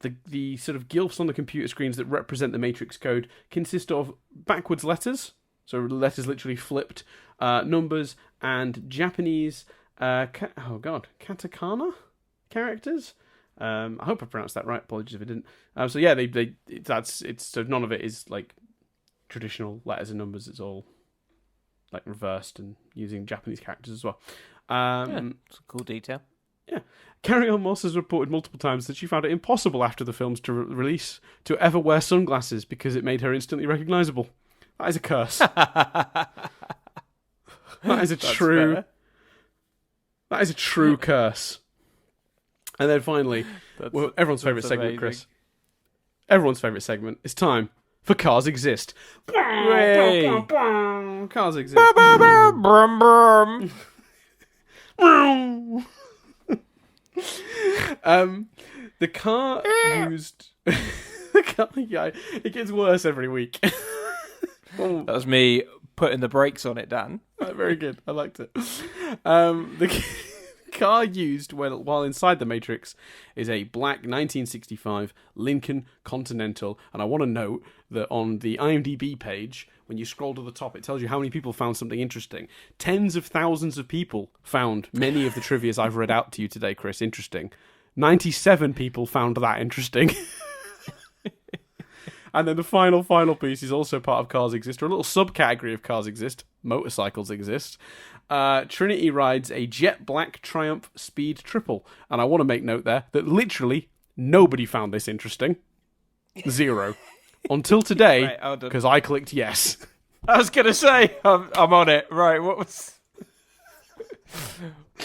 the sort of glyphs on the computer screens that represent the Matrix code consist of backwards letters, so letters literally flipped, numbers, and Japanese, katakana characters. I hope I pronounced that right. Apologies if I didn't. So yeah, so none of it is like traditional letters and numbers. It's all like reversed and using Japanese characters as well. It's a cool detail. Yeah. Carrie Ann Moss has reported multiple times that she found it impossible after the film's release to ever wear sunglasses because it made her instantly recognisable. That is a curse. That is a true curse. And then finally, everyone's favourite segment, Chris. Everyone's favourite segment. It's time for Cars Exist. Hooray. Cars Exist. Brum, brum. The car used... yeah, it gets worse every week. That was me putting the brakes on it, Dan. Very good. I liked it. The car used while inside the Matrix is a black 1965 Lincoln Continental. And I want to note that on the IMDb page, when you scroll to the top, it tells you how many people found something interesting. Tens of thousands of people found many of the trivias I've read out to you today, Chris, interesting. 97 people found that interesting. And then the final piece is also part of Cars Exist, or a little subcategory of Cars Exist. Motorcycles exist. Trinity rides a jet black Triumph Speed Triple. And I want to make note there that literally nobody found this interesting. 0. Until today, because I clicked yes. I was going to say, I'm on it. Right, what was...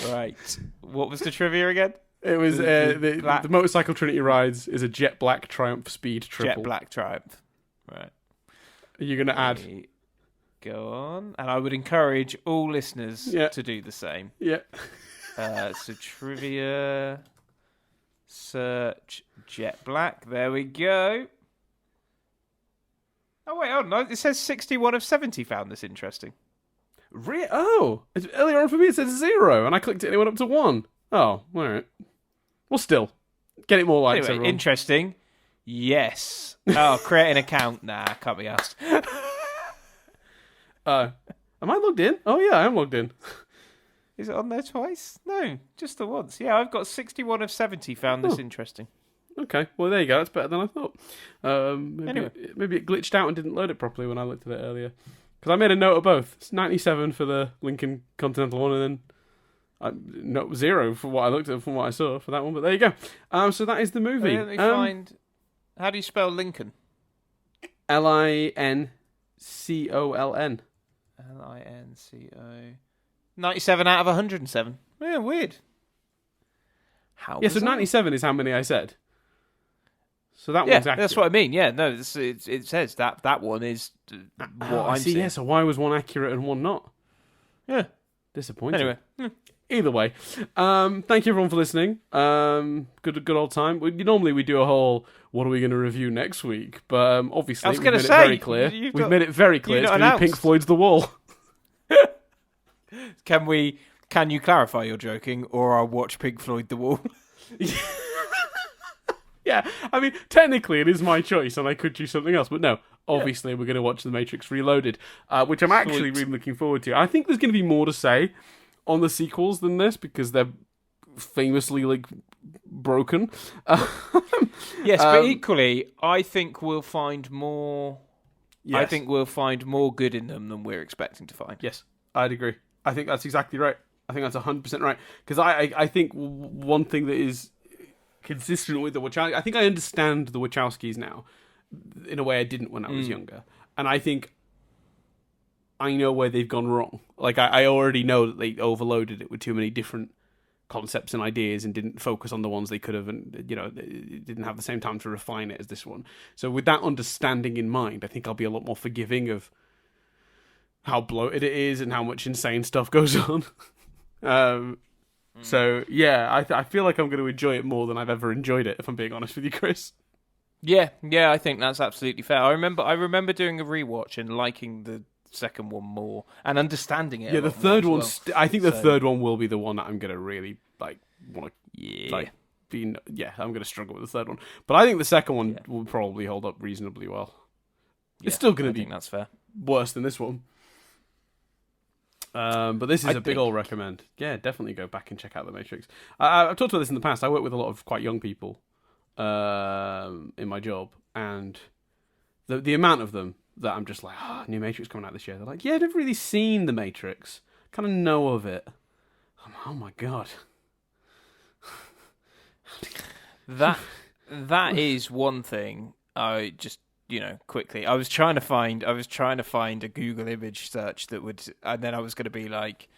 Right. What was the trivia again? It was the motorcycle Trinity rides is a jet black Triumph Speed Triple. Jet black Triumph. Right. Are you going to add? Go on. And I would encourage all listeners to do the same. Yeah. So trivia, search, jet black. There we go. Oh, wait, hold on. It says 61 of 70 found this interesting. Earlier on for me it said 0, and I clicked it and it went up to 1. Oh, all right. Well, still, get it more likes. Anyway, interesting. Yes. Oh, create an account. Nah, can't be asked. Am I logged in? Oh, yeah, I am logged in. Is it on there twice? No, just the once. Yeah, I've got 61 of 70 found this interesting. Okay, well, there you go. That's better than I thought. Maybe it glitched out and didn't load it properly when I looked at it earlier. Because I made a note of both. It's 97 for the Lincoln Continental one, and then 0 for what I looked at, from what I saw for that one. But there you go. So that is the movie. Let me find... How do you spell Lincoln? Lincoln. Linco. 97 out of 107. Yeah, weird. So 97 is how many I said. So that one's accurate. That's what I mean. Yeah, no, it says that one is what I'm seeing. Yeah, so why was one accurate and one not? Yeah. Disappointing. Anyway. Either way, thank you everyone for listening. Good old time. Normally we do a whole what are we going to review next week, but obviously we've made it very clear. We've made it very clear it's going to be Pink Floyd's The Wall. Can you clarify you're joking, or I'll watch Pink Floyd The Wall? Yeah, I mean, technically it is my choice and I could choose something else, but no, obviously we're going to watch The Matrix Reloaded, which I'm actually really looking forward to. I think there's going to be more to say on the sequels than this, because they're famously, broken. Yes, but equally, I think we'll find more Yes. I think we'll find more good in them than we're expecting to find. Yes, I'd agree. I think that's exactly right. I think that's 100% right. Because I think one thing that is consistent with the Wachowskis... I think I understand the Wachowskis now in a way I didn't when I was younger. And I think I know where they've gone wrong. Like, I already know that they overloaded it with too many different concepts and ideas and didn't focus on the ones they could have, and, you know, didn't have the same time to refine it as this one. So with that understanding in mind, I think I'll be a lot more forgiving of how bloated it is and how much insane stuff goes on. So, yeah, I feel like I'm going to enjoy it more than I've ever enjoyed it, if I'm being honest with you, Chris. Yeah, I think that's absolutely fair. I remember doing a rewatch and liking the second one more and understanding it. Yeah, the third one. I think the third one will be the one that I'm gonna really want to. I'm gonna struggle with the third one, but I think the second one will probably hold up reasonably well. It's still gonna be that's fair. Worse than this one. But this is a big old recommend. Yeah, definitely go back and check out The Matrix. I've talked about this in the past. I work with a lot of quite young people in my job, and the amount of them that I'm just like, new Matrix coming out this year. They're like, yeah, I've never really seen The Matrix. Kind of know of it. Oh my god. That is one thing. I just, quickly. I was trying to find a Google image search that would, and then I was going to be like,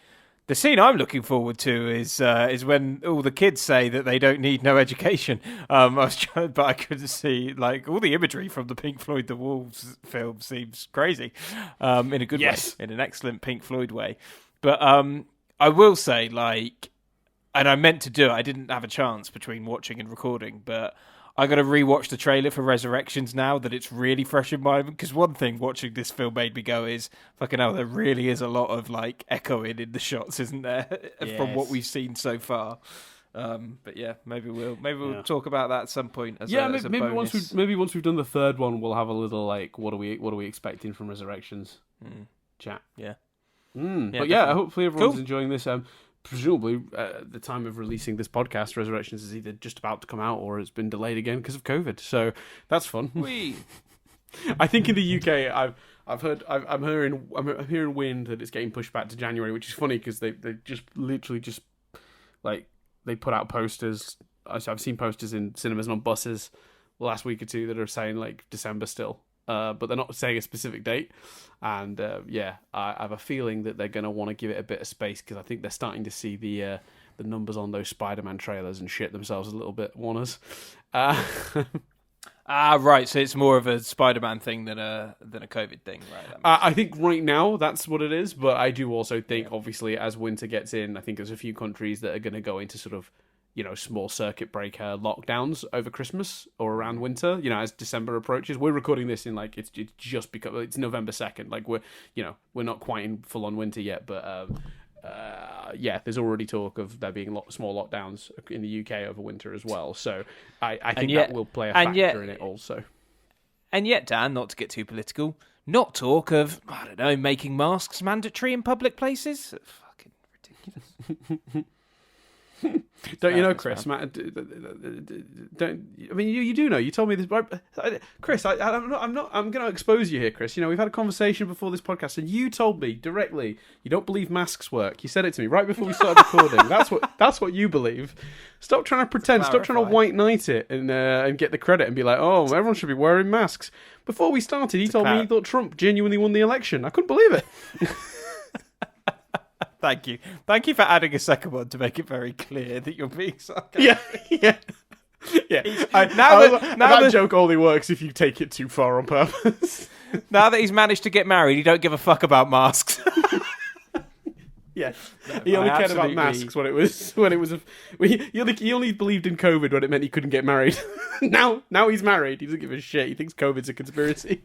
the scene I'm looking forward to is when all the kids say that they don't need no education. I was trying, but I couldn't see, like, all the imagery from the Pink Floyd The Wolves film seems crazy, in a good way, in an excellent Pink Floyd way. But I will say, like, and I meant to do it. I didn't have a chance between watching and recording, but I got to rewatch the trailer for Resurrections now that it's really fresh in my mind. Because one thing watching this film made me go is, fucking hell, there really is a lot of, like, echoing in the shots, isn't there? From what we've seen so far. But yeah, maybe we'll talk about that at some point. Maybe once we've done the third one, we'll have a little, like, what are we expecting from Resurrections chat. Yeah. But yeah, hopefully everyone's enjoying this. Presumably, at the time of releasing this podcast, Resurrections is either just about to come out or it's been delayed again because of COVID. So that's fun. I think in the UK, I'm hearing wind that it's getting pushed back to January, which is funny because they just literally like they put out posters. I've seen posters in cinemas and on buses the last week or two that are saying like December still. But they're not saying a specific date. And I have a feeling that they're going to want to give it a bit of space because I think they're starting to see the numbers on those Spider-Man trailers and shit themselves a little bit, Warners. Right. So it's more of a Spider-Man thing than a COVID thing, right? I think right now that's what it is. But I do also think, obviously, as winter gets in, I think there's a few countries that are going to go into sort of, small circuit breaker lockdowns over Christmas or around winter, as December approaches. We're recording this in it's just because it's November 2nd. Like we're not quite in full on winter yet, but there's already talk of there being small lockdowns in the UK over winter as well. So I think that will play a factor in it also. And yet, Dan, not to get too political, not talk of, I don't know, making masks mandatory in public places. Fucking ridiculous. Don't you know, Chris? Matt, don't I mean you do know? You told me this, Chris. I'm going to expose you here, Chris. We've had a conversation before this podcast, and you told me directly you don't believe masks work. You said it to me right before we started recording. That's what you believe. Stop trying to pretend. Stop trying to white knight it and get the credit and be like, oh, everyone should be wearing masks. Before we started, he told me he thought Trump genuinely won the election. I couldn't believe it. Thank you for adding a second one to make it very clear that you're being sarcastic. Yeah. That joke only works if you take it too far on purpose. Now that he's managed to get married, he don't give a fuck about masks. Yeah, he only cared about masks when it was he only believed in COVID when it meant he couldn't get married. Now he's married. He doesn't give a shit. He thinks COVID's a conspiracy.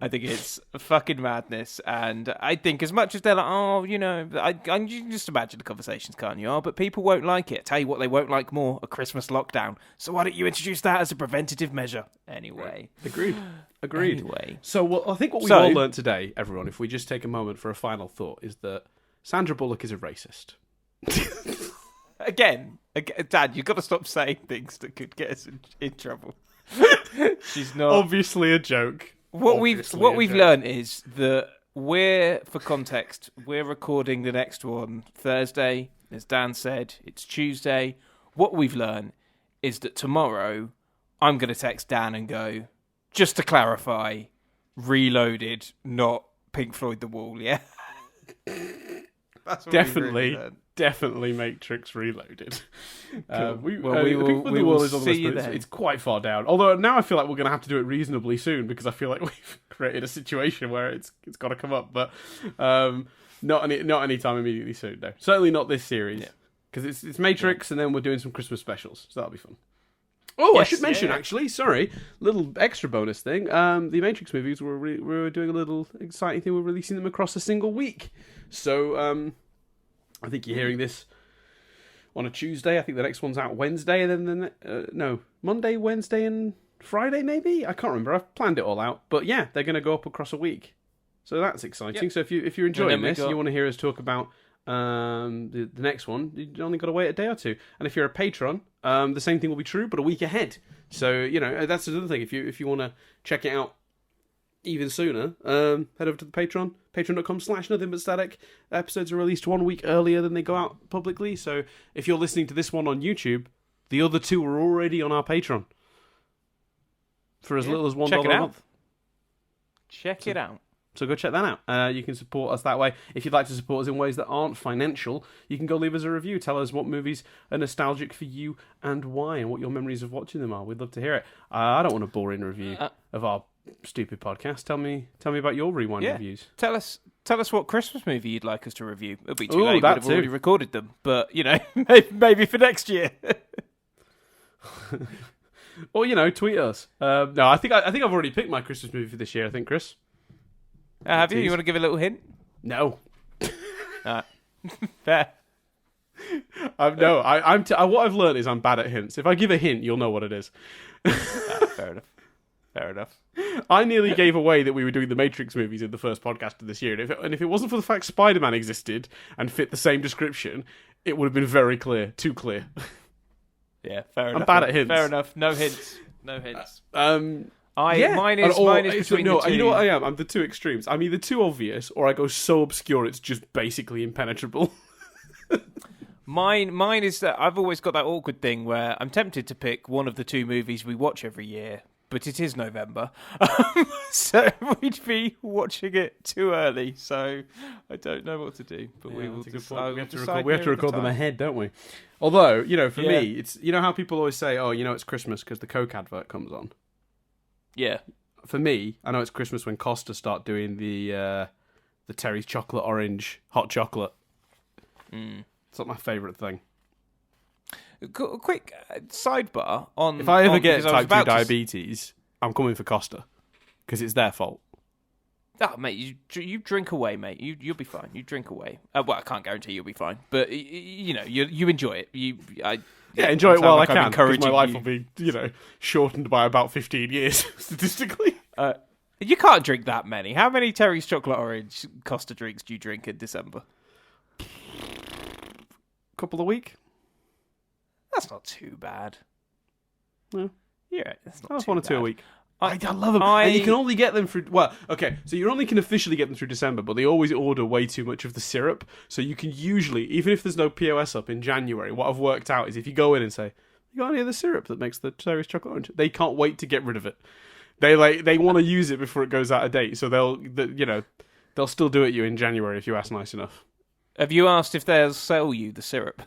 I think it's fucking madness, and I think as much as they're like, you can just imagine the conversations, can't you? But people won't like it. Tell you what, they won't like more, a Christmas lockdown. So why don't you introduce that as a preventative measure? Anyway. Agreed. Anyway. So I think what we've all learned today, everyone, if we just take a moment for a final thought, is that Sandra Bullock is a racist. Again, Dad, you've got to stop saying things that could get us in trouble. She's not. Obviously a joke. What obviously we've learned is that for context, we're recording the next one Thursday. As Dan said, it's Tuesday. What we've learned is that tomorrow I'm going to text Dan and go, just to clarify, Reloaded, not Pink Floyd The Wall, yeah? That's definitely Matrix Reloaded. Cool. We will see you then. It's quite far down. Although now I feel like we're going to have to do it reasonably soon because I feel like we've created a situation where it's got to come up. But not any time immediately soon. No, certainly not this series because it's Matrix, and then we're doing some Christmas specials, so that'll be fun. Oh, yes, I should mention actually. Sorry, little extra bonus thing. The Matrix movies we're doing a little exciting thing. We're releasing them across a single week. So I think you're hearing this on a Tuesday. I think the next one's out Wednesday, and then Monday, Wednesday, and Friday maybe. I can't remember. I've planned it all out, but yeah, they're going to go up across a week. So that's exciting. Yep. So if you're enjoying this, you want to hear us talk about the next one, you only got to wait a day or two. And if you're a patron, the same thing will be true, but a week ahead. So that's another thing. If you want to check it out even sooner, head over to the Patreon, patreon.com/nothingbutstatic. Episodes are released 1 week earlier than they go out publicly. So if you're listening to this one on YouTube, the other two are already on our Patreon for as little as $1 a month. Check it out. So go check that out. You can support us that way. If you'd like to support us in ways that aren't financial, you can go leave us a review. Tell us what movies are nostalgic for you and why, and what your memories of watching them are. We'd love to hear it. I don't want a boring review of our stupid podcast. Tell me about your rewind reviews. Tell us what Christmas movie you'd like us to review. It'll be too late. We've already recorded them, but maybe for next year. Or tweet us. No, I think I've already picked my Christmas movie for this year. I think, Chris. Have you? You want to give a little hint? No. Fair. What I've learned is I'm bad at hints. If I give a hint, you'll know what it is. Fair enough. I nearly gave away that we were doing the Matrix movies in the first podcast of this year, and if it wasn't for the fact Spider-Man existed and fit the same description, it would have been very clear. Too clear. Yeah, fair enough. I'm bad at hints. Fair enough. No hints. Mine is between the two. You know what I am? I'm the two extremes. I'm either too obvious or I go so obscure it's just basically impenetrable. Mine is that I've always got that awkward thing where I'm tempted to pick one of the two movies we watch every year, but it is November, so we'd be watching it too early. So I don't know what to do. But we will. We have to record them ahead, don't we? Although for me, it's how people always say, "Oh, it's Christmas because the Coke advert comes on." Yeah. For me, I know it's Christmas when Costa start doing the Terry's chocolate orange hot chocolate. It's not my favourite thing. Quick sidebar on. If I ever get type 2 diabetes, I'm coming for Costa because it's their fault. Oh, mate, you drink away, mate. You'll be fine. You drink away. Well, I can't guarantee you'll be fine, but you enjoy it. Enjoy it while I can, because my life will be, shortened by about 15 years, statistically. You can't drink that many. How many Terry's Chocolate Orange Costa drinks do you drink in December? Couple a week. That's not too bad. No. Yeah, that's not That's too one or bad. two a week. I love them. And you can only get them through... Well, okay, so you only can officially get them through December, but they always order way too much of the syrup. So you can usually, even if there's no POS up in January, what I've worked out is if you go in and say, you got any of the syrup that makes the Terry's Chocolate Orange? They can't wait to get rid of it. They want to use it before it goes out of date, so they'll still do it you in January if you ask nice enough. Have you asked if they'll sell you the syrup?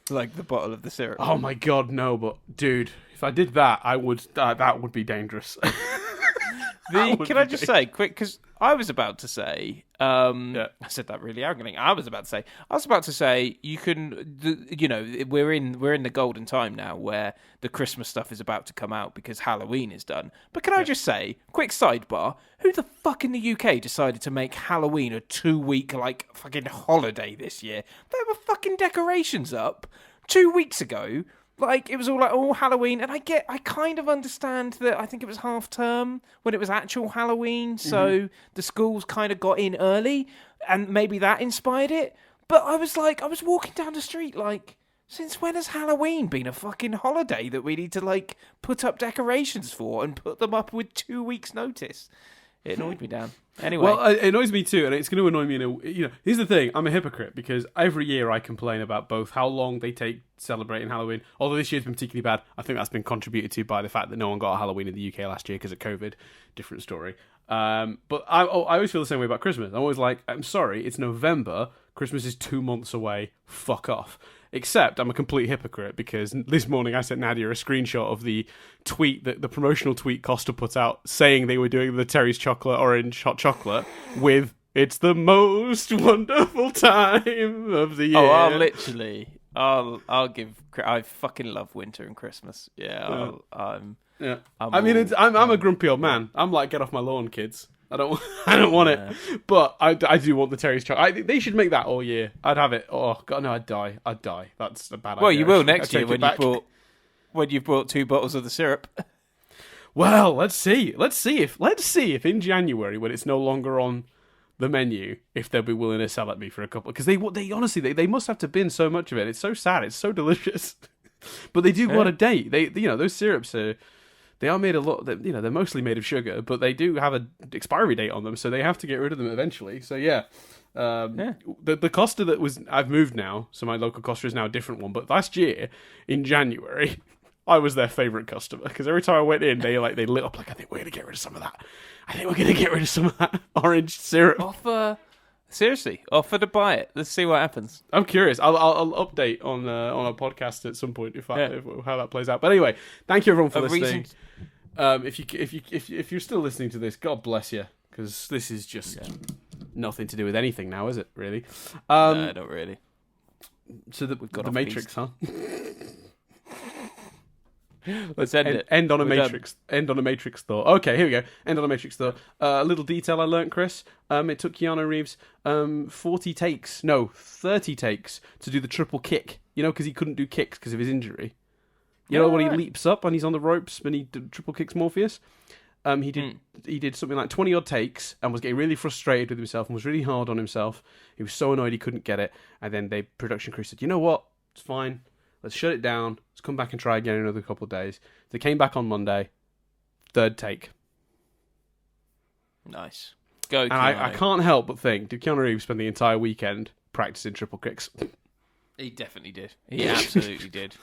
Like the bottle of the syrup? Oh my god, no, but dude, if I did that, I would that would be dangerous. Can I just say, quick, because I was about to say, I said that really arrogantly. I was about to say, you can, we're in the golden time now where the Christmas stuff is about to come out because Halloween is done. But can I just say, quick sidebar, who the fuck in the UK decided to make Halloween a 2-week, fucking holiday this year? There were fucking decorations up 2 weeks ago. It was all Halloween, and I kind of understand that. I think it was half term when it was actual Halloween, so the schools kind of got in early, and maybe that inspired it. But I was walking down the street Since when has Halloween been a fucking holiday that we need to, like, put up decorations for and put them up with 2 weeks' notice? It annoyed me, Dan. Anyway. Well, it annoys me too, and it's going to annoy me here's the thing, I'm a hypocrite, because every year I complain about both how long they take celebrating Halloween, although this year's been particularly bad. I think that's been contributed to by the fact that no one got a Halloween in the UK last year because of COVID. Different story. But I always feel the same way about Christmas. I'm always like, I'm sorry, it's November, Christmas is 2 months away, fuck off. Except I'm a complete hypocrite, because this morning I sent Nadia a screenshot of the tweet, the promotional tweet Costa put out saying they were doing the Terry's chocolate orange hot chocolate with "It's the most wonderful time of the year." I fucking love winter and Christmas. Yeah. I'm a grumpy old man. I'm like, get off my lawn, kids. I don't want it, but I do want the Terry's chocolate. They should make that all year. I'd have it. Oh God, no, I'd die. That's a bad idea. Well, you will next year when you've bought 2 bottles of the syrup. Well, let's see if in January, when it's no longer on the menu, if they'll be willing to sell it me for a couple. Because they honestly they must have to bin so much of it. It's so sad. It's so delicious, but they do go on a date. Those syrups are. They are made they're mostly made of sugar, but they do have an expiry date on them, so they have to get rid of them eventually. So the Costa I've moved now, so my local Costa is now a different one. But last year in January, I was their favourite customer, because every time I went in, they lit up like, I think we're gonna get rid of some of that. I think we're gonna get rid of some of that orange syrup. Offer to buy it. Let's see what happens. I'm curious. I'll update on a podcast at some point if how that plays out. But anyway, thank you everyone for listening. If you're still listening to this, God bless you, because this is just nothing to do with anything now, is it? Really? No, not really. So we've got the Matrix, huh? Let's end it. End on a Matrix thought. Okay, here we go. End on a Matrix thought. A little detail I learnt, Chris. It took Keanu Reeves 30 takes to do the triple kick. Because he couldn't do kicks because of his injury. When he leaps up and he's on the ropes and he triple kicks Morpheus. He did something like 20 odd takes and was getting really frustrated with himself and was really hard on himself. He was so annoyed he couldn't get it. And then the production crew said, "You know what? It's fine. Let's shut it down. Let's come back and try again in another couple of days." They came back on Monday. 3rd take. Nice. Go, and Keanu. I can't help but think, did Keanu Reeves spend the entire weekend practicing triple kicks? He definitely did. He absolutely did.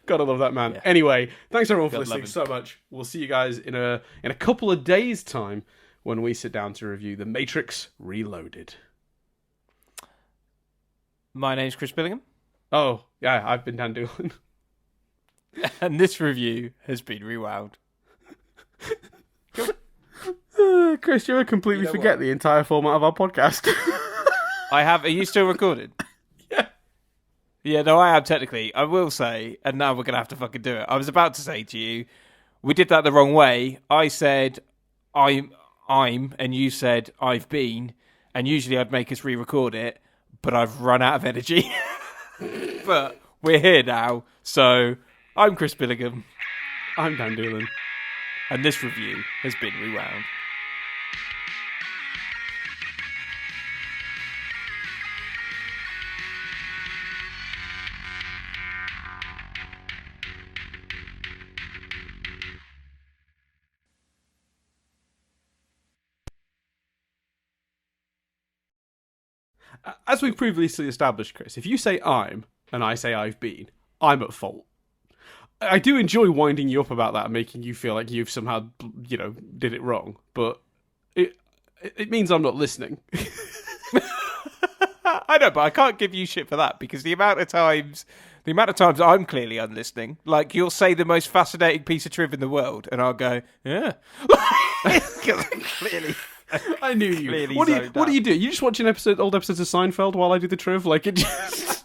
Gotta love that man. Yeah. Anyway, thanks everyone for listening so much. We'll see you guys in a couple of days' time when we sit down to review The Matrix Reloaded. My name's Chris Billingham. Oh, yeah, I've been Dan Doolan. And this review has been rewound. Chris, you ever completely forget the entire format of our podcast? I have. Are you still recording? Yeah. Yeah, no, I am technically. I will say, and now we're going to have to fucking do it. I was about to say to you, we did that the wrong way. I said, I'm, and you said, I've been, and usually I'd make us re-record it, but I've run out of energy. But we're here now, so I'm Chris Billingham. I'm Dan Doolan. And this review has been rewound. As we've previously established, Chris, if you say I'm and I say I've been, I'm at fault. I do enjoy winding you up about that and making you feel like you've somehow, did it wrong. But it means I'm not listening. I know, but I can't give you shit for that because the amount of times I'm clearly unlistening. Like, you'll say the most fascinating piece of trivia in the world, and I'll go, yeah. Clearly. I knew you. What do you do? You just watch old episodes of Seinfeld while I do the triv? Like, it just...